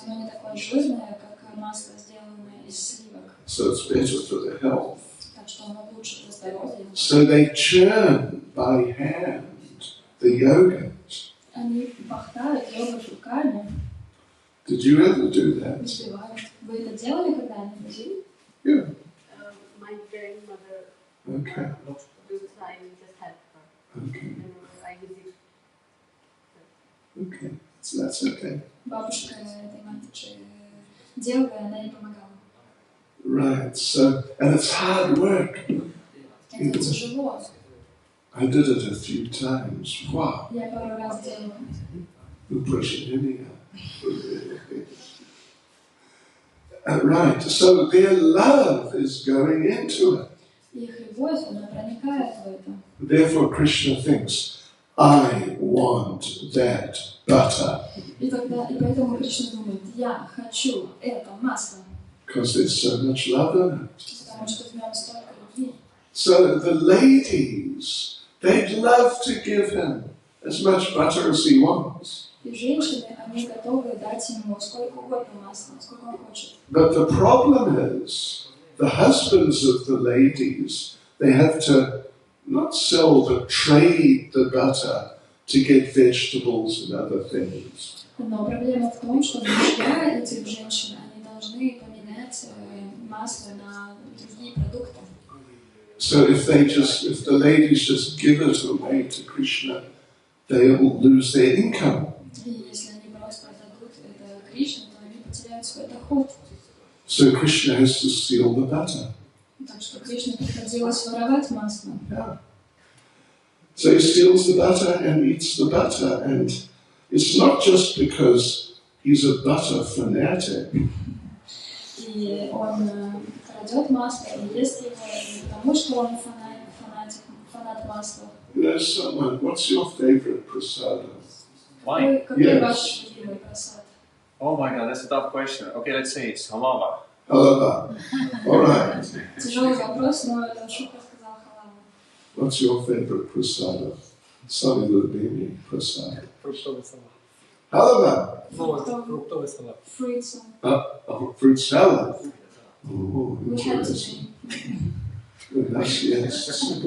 Оно не такое жирное, как масло, сделанное из сливок. So it's better for the health. Так что оно лучше для здоровья. So they churn by hand the yogurt. Они бахтают йогурт руками, Did you ever do that? взбивают. Вы это делали когда-нибудь? Yeah. My grandmother Okay. do so I will just help her. Okay. And I visit. Okay. So that's okay. Бабушка этой матери делала, и она ей помогала. Right. So, and it's hard work. Это тяжело. I did it a few times. Wow. Я пару раз делала. Упражнения. Right. So their love is going into it. Их любовь, она проникает в это. Therefore, Krishna thinks, I want that butter. И поэтому Кришна думает, я хочу это масло. Because there's so much love in it. Потому что в нем столько любви. So the ladies, they'd love to give him as much butter as he wants. И женщины, они готовы дать ему сколько угодно масла, сколько он хочет. But the problem is, the husbands of the ladies, they have to not sell, but trade the butter to get vegetables and other things. Но проблема в том, что мужья этих женщин, они должны поменять масло на другие продукты. So if the ladies just give it away to Krishna, they'll lose their income. И если они просто отдадут это Кришне, то они потеряют свой доход. So Krishna has to steal the butter. Так что Кришне приходилось воровать масло. Yeah. So he steals the butter and eats the butter, and it's not just because he's a butter fanatic. И он крадет масло и ест его не потому, что он фанат масла. There's someone, what's your favorite prasada? Wine. Какой ваш любимый просад? Oh my god, that's a tough question. Okay, let's say it's halava. Halava. All right. Тяжелый вопрос, но это шутка сказал халава. What's your favorite prasada? Sami Lubini prasada. Фруктовый салат. Halava. Фруктовый салат. Fruit salad. Oh, fruit salad. Oh, We had interesting. today. Yes, yes.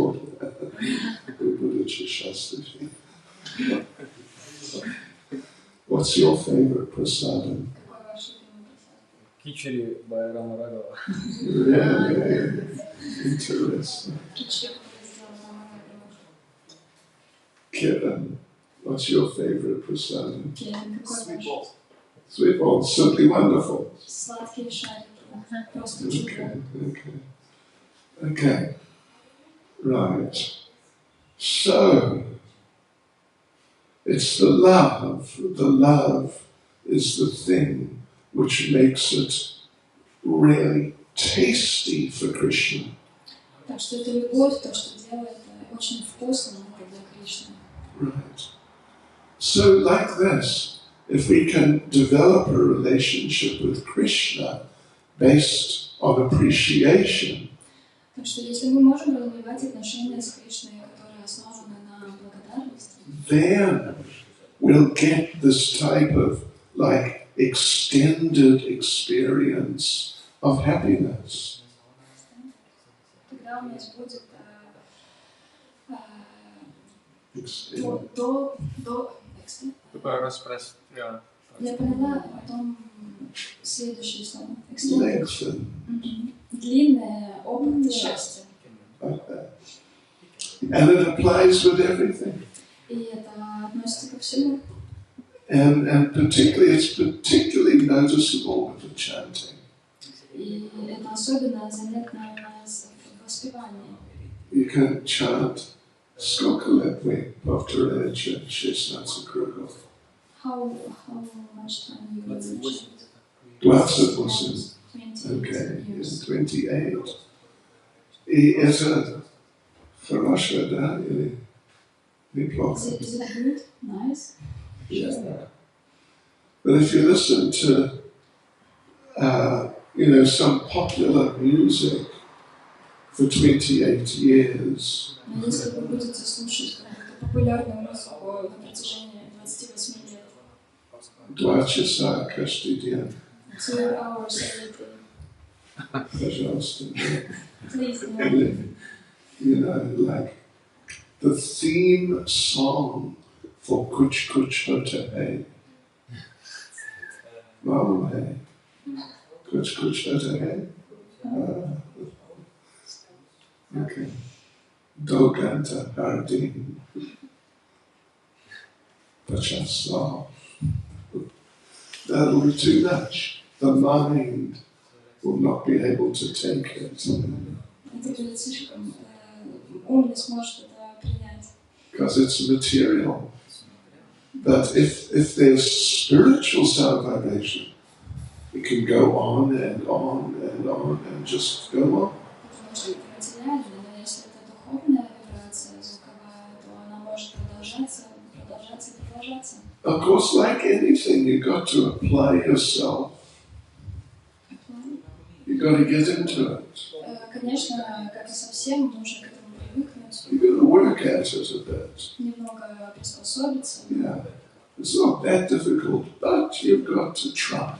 What's your favorite prasada? Какой ваш любимый просад? Кичери Байрама Рагова. Really interesting. Кичи, который сделал мама Рагова. Kiran, what's your favorite prasada? Кевин, какой ваш? Sweet balls, simply wonderful. Сладкие шарики. Просто чудо. Okay. Right. So, it's the love. The love is the thing which makes it really tasty for Krishna. Так что это любовь, то, что делает очень вкусным для Кришны. Right. So, like this, if we can develop a relationship with Krishna based on appreciation, Так что если мы можем развивать отношения с Кришной, которые основаны на благодарности, then we'll get this type of like extended experience of happiness. Тогда у нас будет Extended. Ja. Я поняла, потом следующее слово. Lengthen. Длинное опыт счастья. Like that. And it applies with everything. И это относится ко всему. And particularly, it's particularly noticeable with the chanting. И это особенно заметно у нас в воспевании. You can chant Skokolepwe Повторение 16 кругов. How much time you mentioned? 28. 28 Okay, years. 28. И это хорошо, да? Или неплохо? Is it good? Nice? Yeah. But if you listen to, some popular music for 28 years, Но если вы будете слушать какую-то популярную музыку на протяжении 28 лет, 2 часа каждый день, 2 hours every day, пожалуйста. please, no. Like the theme song for Kuch Kuch Hota Hai. Mama Hai. Kuch Kuch Hota Hai. Okay. Doganta Hardin. Pachasal. That'll be too much. The mind will not be able to take it. Это будет слишком, ум не сможет это принять. Because it's material. But if there's spiritual sound vibration, it can go on and on and on and just go on. Потому что это материально, но если это духовная вибрация звуковая, то она может продолжаться. Of course, like anything, you've got to apply yourself. You've got to get into it. Конечно, как и со всем, нужно к этому привыкнуть. You've got to work at it a bit. Немного приспособиться. Yeah. It's not that difficult, but you've got to try.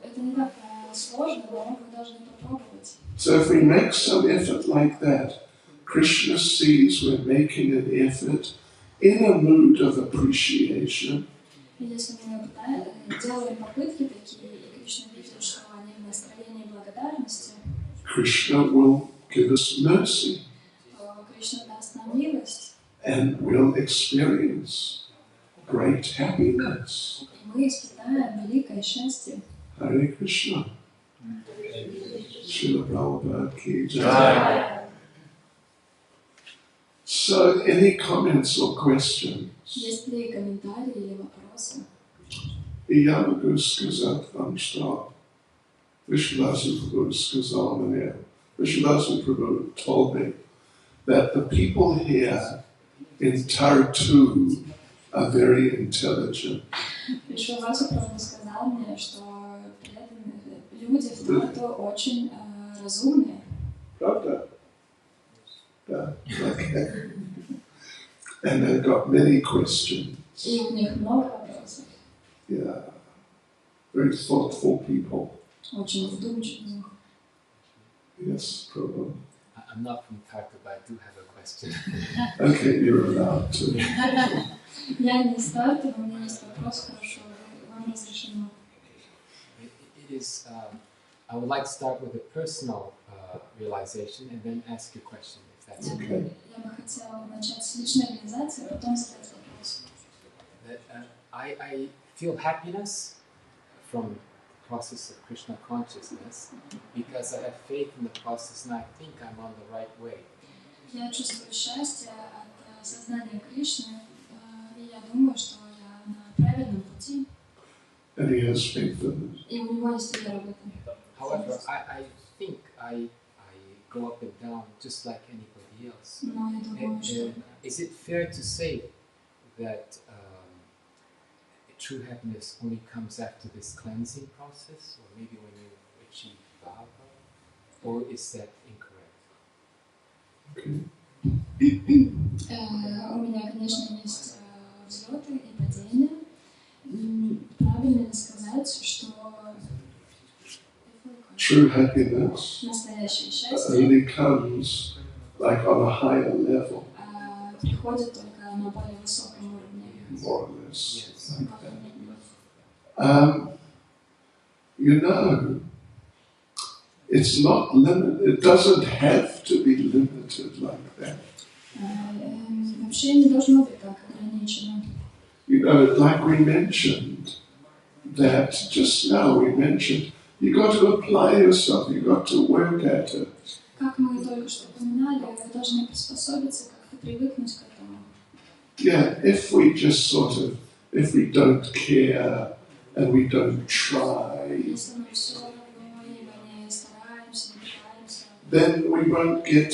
Это не так сложно, но вы должны попробовать. So if we make some effort like that, Krishna sees we're making an effort in a mood of appreciation. Если мы делаем попытки такие, и Кришна видит, что они в настроении благодарности, Krishna will give us mercy. то Кришна даст нам милость. And we'll experience great happiness. И мы испытаем великое счастье. Hare Krishna. Srila Prabhupada ki jai. So, any comments or questions? Есть ли комментарии или вопросы? Я могу сказать вам, что Vishwanath Prabhu сказал мне, Vishwanath Prabhu told me that the people here in Tartu are very intelligent. Вишванатха Прабху сказал мне, что люди в Тарту очень разумные. Pravda? Yeah, okay. And they've got many questions. И у них много вопросов. Yeah. Very thoughtful people. Очень вдумчивые. Yes, Prabhu. I'm not from Tartu, but I do have a question. Okay, you're allowed to. Я не из Тарту, но у меня есть вопрос, хорошо, вам разрешено. It is, I would like to start with a personal realization and then ask you a question, if that's okay. Я бы хотела начать с личной реализации, а потом задать вопрос. I feel happiness from the process of Krishna consciousness because I have faith in the process and I think I'm on the right way. Я чувствую счастье от сознания Кришны, и я думаю, что я на правильном пути. And he has faith in it. И у него есть вера в этом. However, I think I go up and down just like anybody else. Но я думаю, что... Is it fair to say that true happiness only comes after this cleansing process, or maybe when you achieve bhava, or is that incorrect? Okay. У меня, конечно, есть true happiness Настоящее счастье only comes like on a higher level, приходит только на более высоком уровне. more or less. Yes. You know, it's not limited. It doesn't have to be limited like that. Вообще не должно быть так ограничено. You know, like we mentioned, that just now we mentioned, you got to apply yourself, you got to work at it. Как мы только что упоминали, вы должны приспособиться, как-то привыкнуть к этому. Yeah, if we just sort of, if we don't care and we don't try, Если мы все равно не стараемся, не пытаемся, then we won't get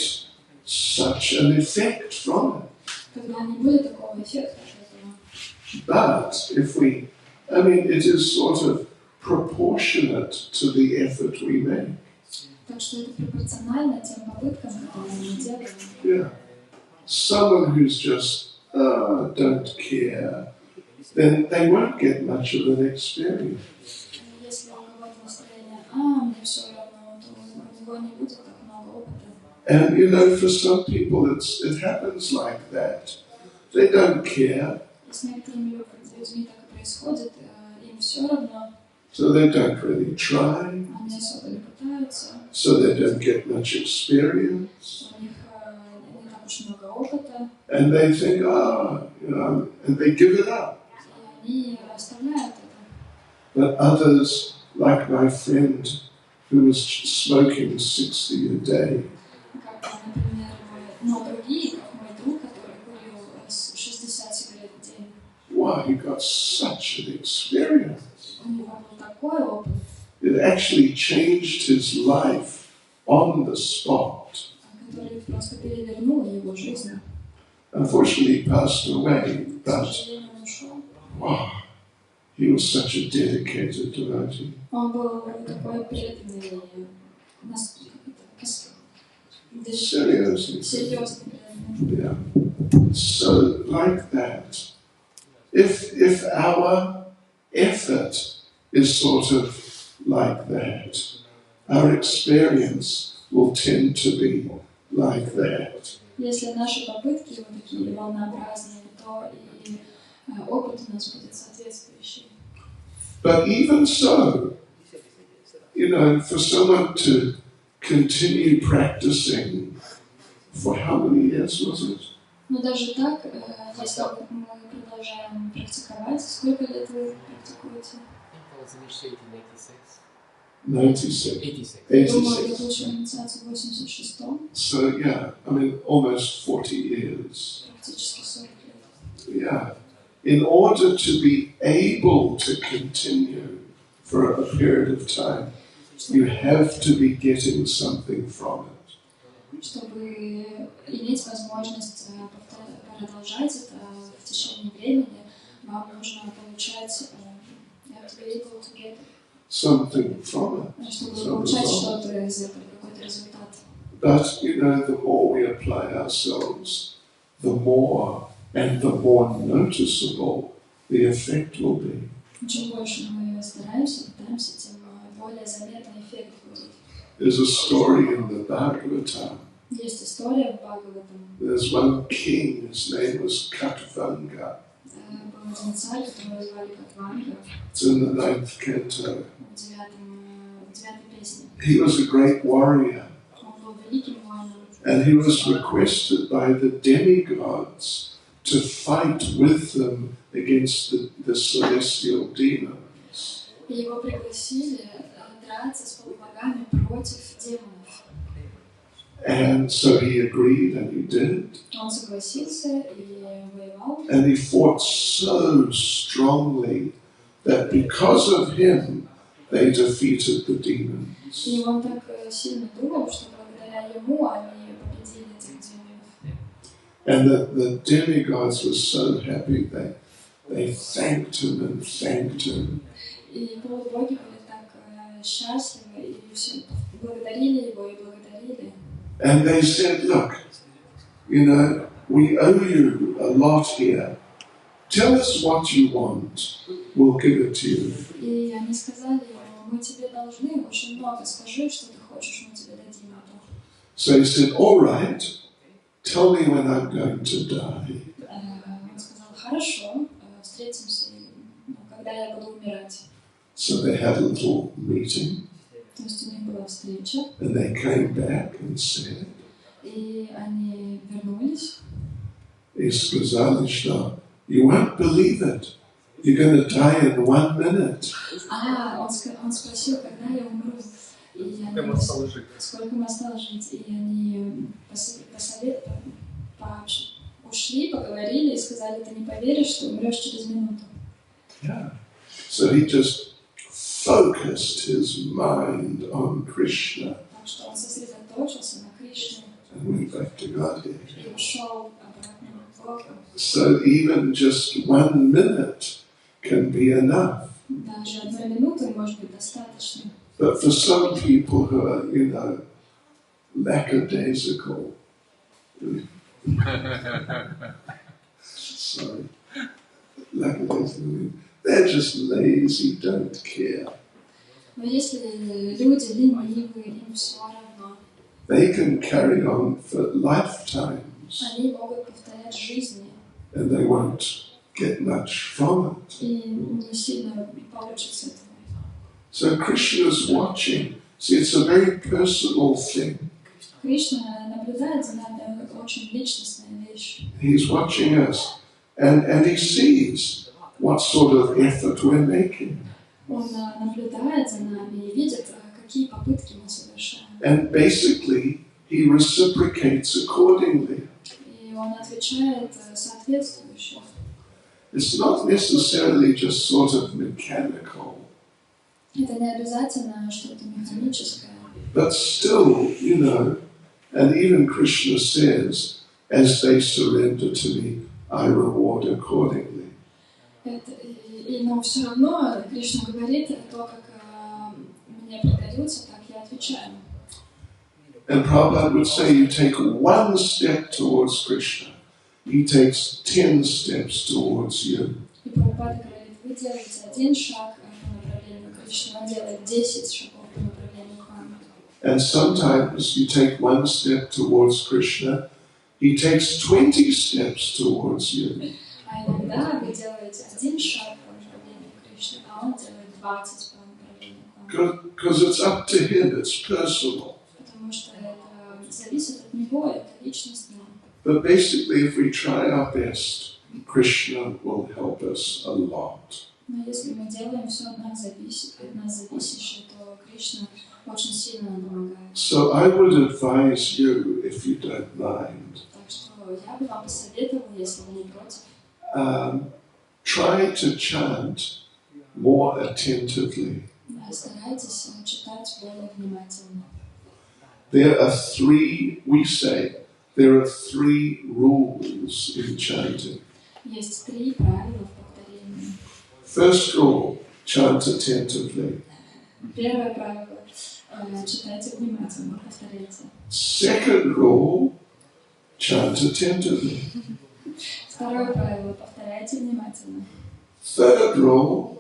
such an effect from it. тогда не будет такого эффекта от этого. But if we, I mean, it is sort of proportionate to the effort we make. Так что это пропорционально тем попыткам, которые мы делаем. Yeah. Someone who's just don't care, then they won't get much of an experience. Если у кого-то настроение, мне все равно, то у него не будет так много опыта. And you know, for some people it happens like that. They don't care, И с некоторыми людьми так и происходит, им все равно, so they don't really try, они особо не пытаются, so they don't get much experience. у них не так уж много опыта, And they think, you know, and they give it up. и они оставляют это. But others, like my friend who was smoking 60 a day, Как, например, другие, как мой друг, который курил 60 сигарет в день, wow, he got such an experience. у него был такой опыт, It actually changed his life on the spot. который просто перевернул его жизнь. Unfortunately, he passed away, К but сожалению, он ушел. wow, he was such a dedicated devotee. Он был такой преданный, Seriously. серьезный преданный. Yeah. So, like that, if our effort is sort of like that, our experience will tend to be like that. Если наши попытки вот такие волнообразные, то и опыт у нас будет соответствующий. But even so, you know, for someone to continue practicing for how many years was it? Но даже так, если мы продолжаем практиковать, сколько лет вы практикуете? It was initiated in 86. 96. 86. Думаю, я 86. получила инициацию в 86-м, So, yeah, I mean, almost 40 years. практически 40 лет. Yeah. In order to be able to continue for a period of time, you have to be getting something from it. Чтобы иметь возможность продолжать это в течение времени, вам нужно получать, you have to be able to get, Something from it. чтобы Some получать result. что-то из этого, какой-то результат. But, you know, the more we apply ourselves, the more and the more noticeable the effect will be. Чем больше мы стараемся, пытаемся, тем более заметный эффект будет. There's a story in the Bhagavatam. Есть история в Бхагаватам. There's one king, his name was Katvanga. Был один царь, которого звали Катванга, It's in the 9th canto. в девятой песне. He was a great warrior, Он был великим воином, and he was requested by the demigods to fight with them against the celestial demons. и его пригласили драться с полубогами против демонов. And so he agreed, and he did. Он согласился и воевал. And he fought so strongly that because of him, they defeated the demons. И он так сильно думал, что благодаря ему они победили этих демонов. And the demigods were so happy, they thanked him and thanked him. И полубоги были так счастливы, и все благодарили его и благодарили. And they said, look, you know, we owe you a lot here. Tell us what you want. We'll give it to you. И они сказали ему, мы тебе должны очень много, скажи, что ты хочешь, мы тебе дадим это. So he said, all right, tell me when I'm going to die. Он сказал, хорошо, встретимся, когда я буду умирать. So they had a little meeting. То есть у них была встреча. And they came back and said, И они вернулись. и сказали, что you won't believe it. You're going to die in 1 minute. Он спросил, когда я умру. И Сколько ему осталось жить? Сколько ему осталось жить. И они ушли, поговорили и сказали, ты не поверишь, что умрешь через минуту. Yeah. So he just focused his mind on Krishna. Так что он сосредоточился на Кришне. And went back to Godhead. И ушел обратно к Богу. So even just 1 minute can be enough. Даже 1 минута может быть достаточно. But for some people who are, lackadaisical, sorry, lackadaisical, they're just lazy, don't care. Но если люди ленивые, им все равно, They can carry on for lifetimes, они могут повторять жизни. and they won't get much from it. И не сильно получится этого. So Krishna's watching. See, it's a very personal thing. Кришна наблюдает за нами, это очень личностная вещь. He's watching us, and he sees what sort of effort we're making. Он наблюдает за нами и видит, какие попытки мы совершаем. And basically, he reciprocates accordingly. И он отвечает соответствующе. It's not necessarily just sort of mechanical, Это не обязательно что-то механическое. but still, and even Krishna says, as they surrender to me, I reward accordingly. Но все равно Кришна говорит, то, как мне предаются, так я отвечаю. And Prabhupada would say, you take 1 step towards Krishna, he takes 10 steps towards you. И Прабхупада говорит, вы делаете 1 шаг по направлению к Кришне, он делает 10 шагов по направлению к вам. And sometimes you take 1 step towards Krishna, he takes 20 steps towards you. А иногда вы делаете 1 шаг по направлению к Кришне, а он делает 20 по направлению к вам. Because it's up to him, it's personal. Потому что это зависит от него, это личностно. But basically, if we try our best, Krishna will help us a lot. Но если мы делаем все от нас зависящее, то Кришна очень сильно нам помогает. So I would advise you, if you don't mind, Так что я бы вам посоветовала, если вы не против, try to chant more attentively. старайтесь читать более внимательно. There are 3 rules in chanting. Есть 3 правила в повторении. First rule, chant attentively. Первое правило читайте внимательно, повторяйте. Second rule, chant attentively. Второе правило повторяйте внимательно. Third rule,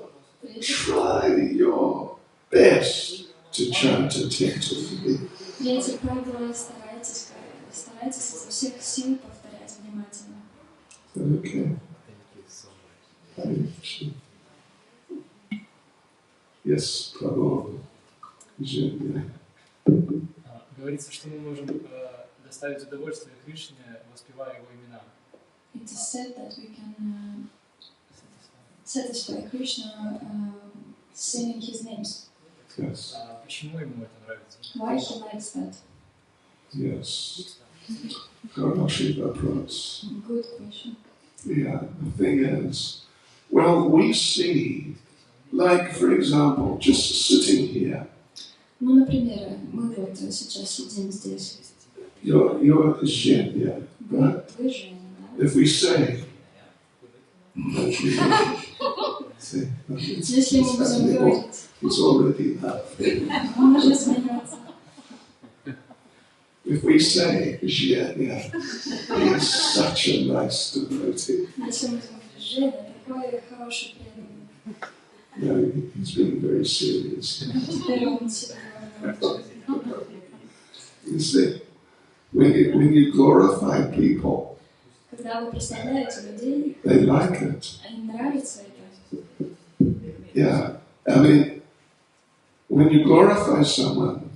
try your best to chant attentively. Третье правило старайтесь изо всех сил повторять внимательно. Okay. Yes, Prabhu. Говорится, что мы можем доставить удовольствие Кришне, воспевая его имена. It is said that we can satisfy Krishna singing his names. Yes. Почему ему это нравится? Why he likes that? Yes. Хороший вопрос. Good question. Yeah, the thing is, well, we see, like, for example, just sitting here. Ну, например, мы вот сейчас сидим здесь. You're Zhenya, right? Вы Женя, да? If we say, Если мы будем говорить, it's already laughing. он уже смеется. If we say, Zhenya, he's such a nice devotee. Если мы будем говорить, Женя, такой хороший преданный. No, he's being very serious. Теперь он серьезно. You see, when you glorify people, Когда вы прославляете людей, they like it. им нравится это. Yeah, I mean, when you glorify someone,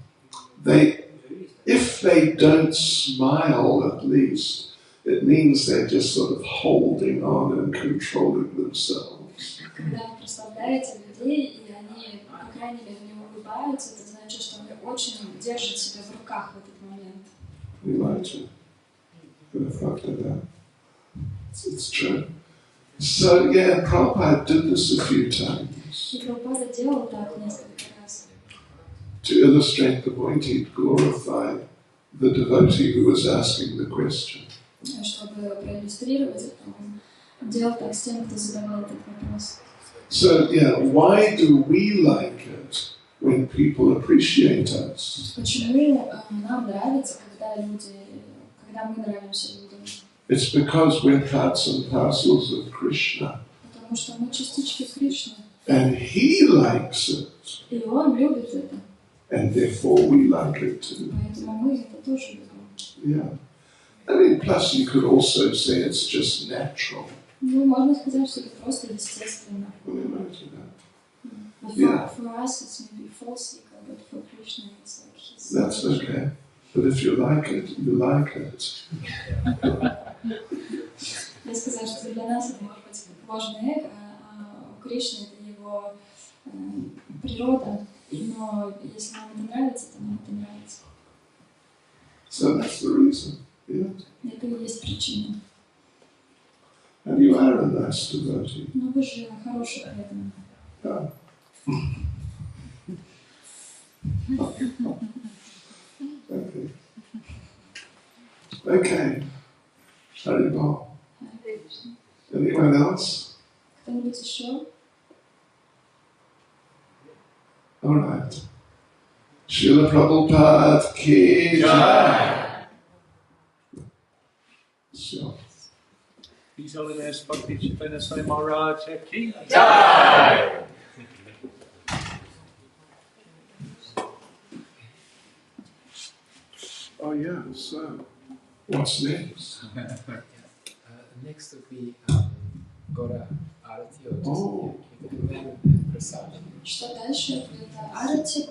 if they don't smile at least, it means they're just sort of holding on and controlling themselves. Когда вы прославляете людей, и они, по крайней мере, не улыбаются, это значит, что они очень держат себя в руках в этот момент. Elijah, it's true. So yeah, Prabhupada did this a few times. И Прабхупада делал так несколько раз. To illustrate the point, he'd glorify the devotee who was asking the question. Чтобы проиллюстрировать это, он делал так с тем, кто задавал этот вопрос. So yeah, why do we like it when people appreciate us? Почему нам нравится, когда мы нравимся людям? It's because we're parts and parcels of Krishna. Потому что мы частички Кришны. And he likes it. И он любит это. And therefore we like it too. Поэтому мы это тоже любим. Yeah. I mean, plus you could also say it's just natural. Ну, можно сказать, что это просто естественно. What do you imagine that? But Yeah. for us it's maybe false, but for Krishna it's like his... That's okay. But if you like it, you like it. Я сказала, что для нас это может быть как ложный эго, а у Кришны это его природа. Но если нам это нравится, то нам это нравится. So that's the reason. Yeah. Это и есть причина. And you are a nice devotee. Но вы же хороший преданный. Yeah. Okay. Okay. Haribol. Anyone else? Кто-нибудь еще? All right. Srila Prabhupada ki jai. Sure. His Holiness Bhakti Chaitanya Swami Maharaj ki Jai. Oh yeah, so what's next? Next would be Gora Arati or Oh. just Prasad. Что дальше? Это Арати,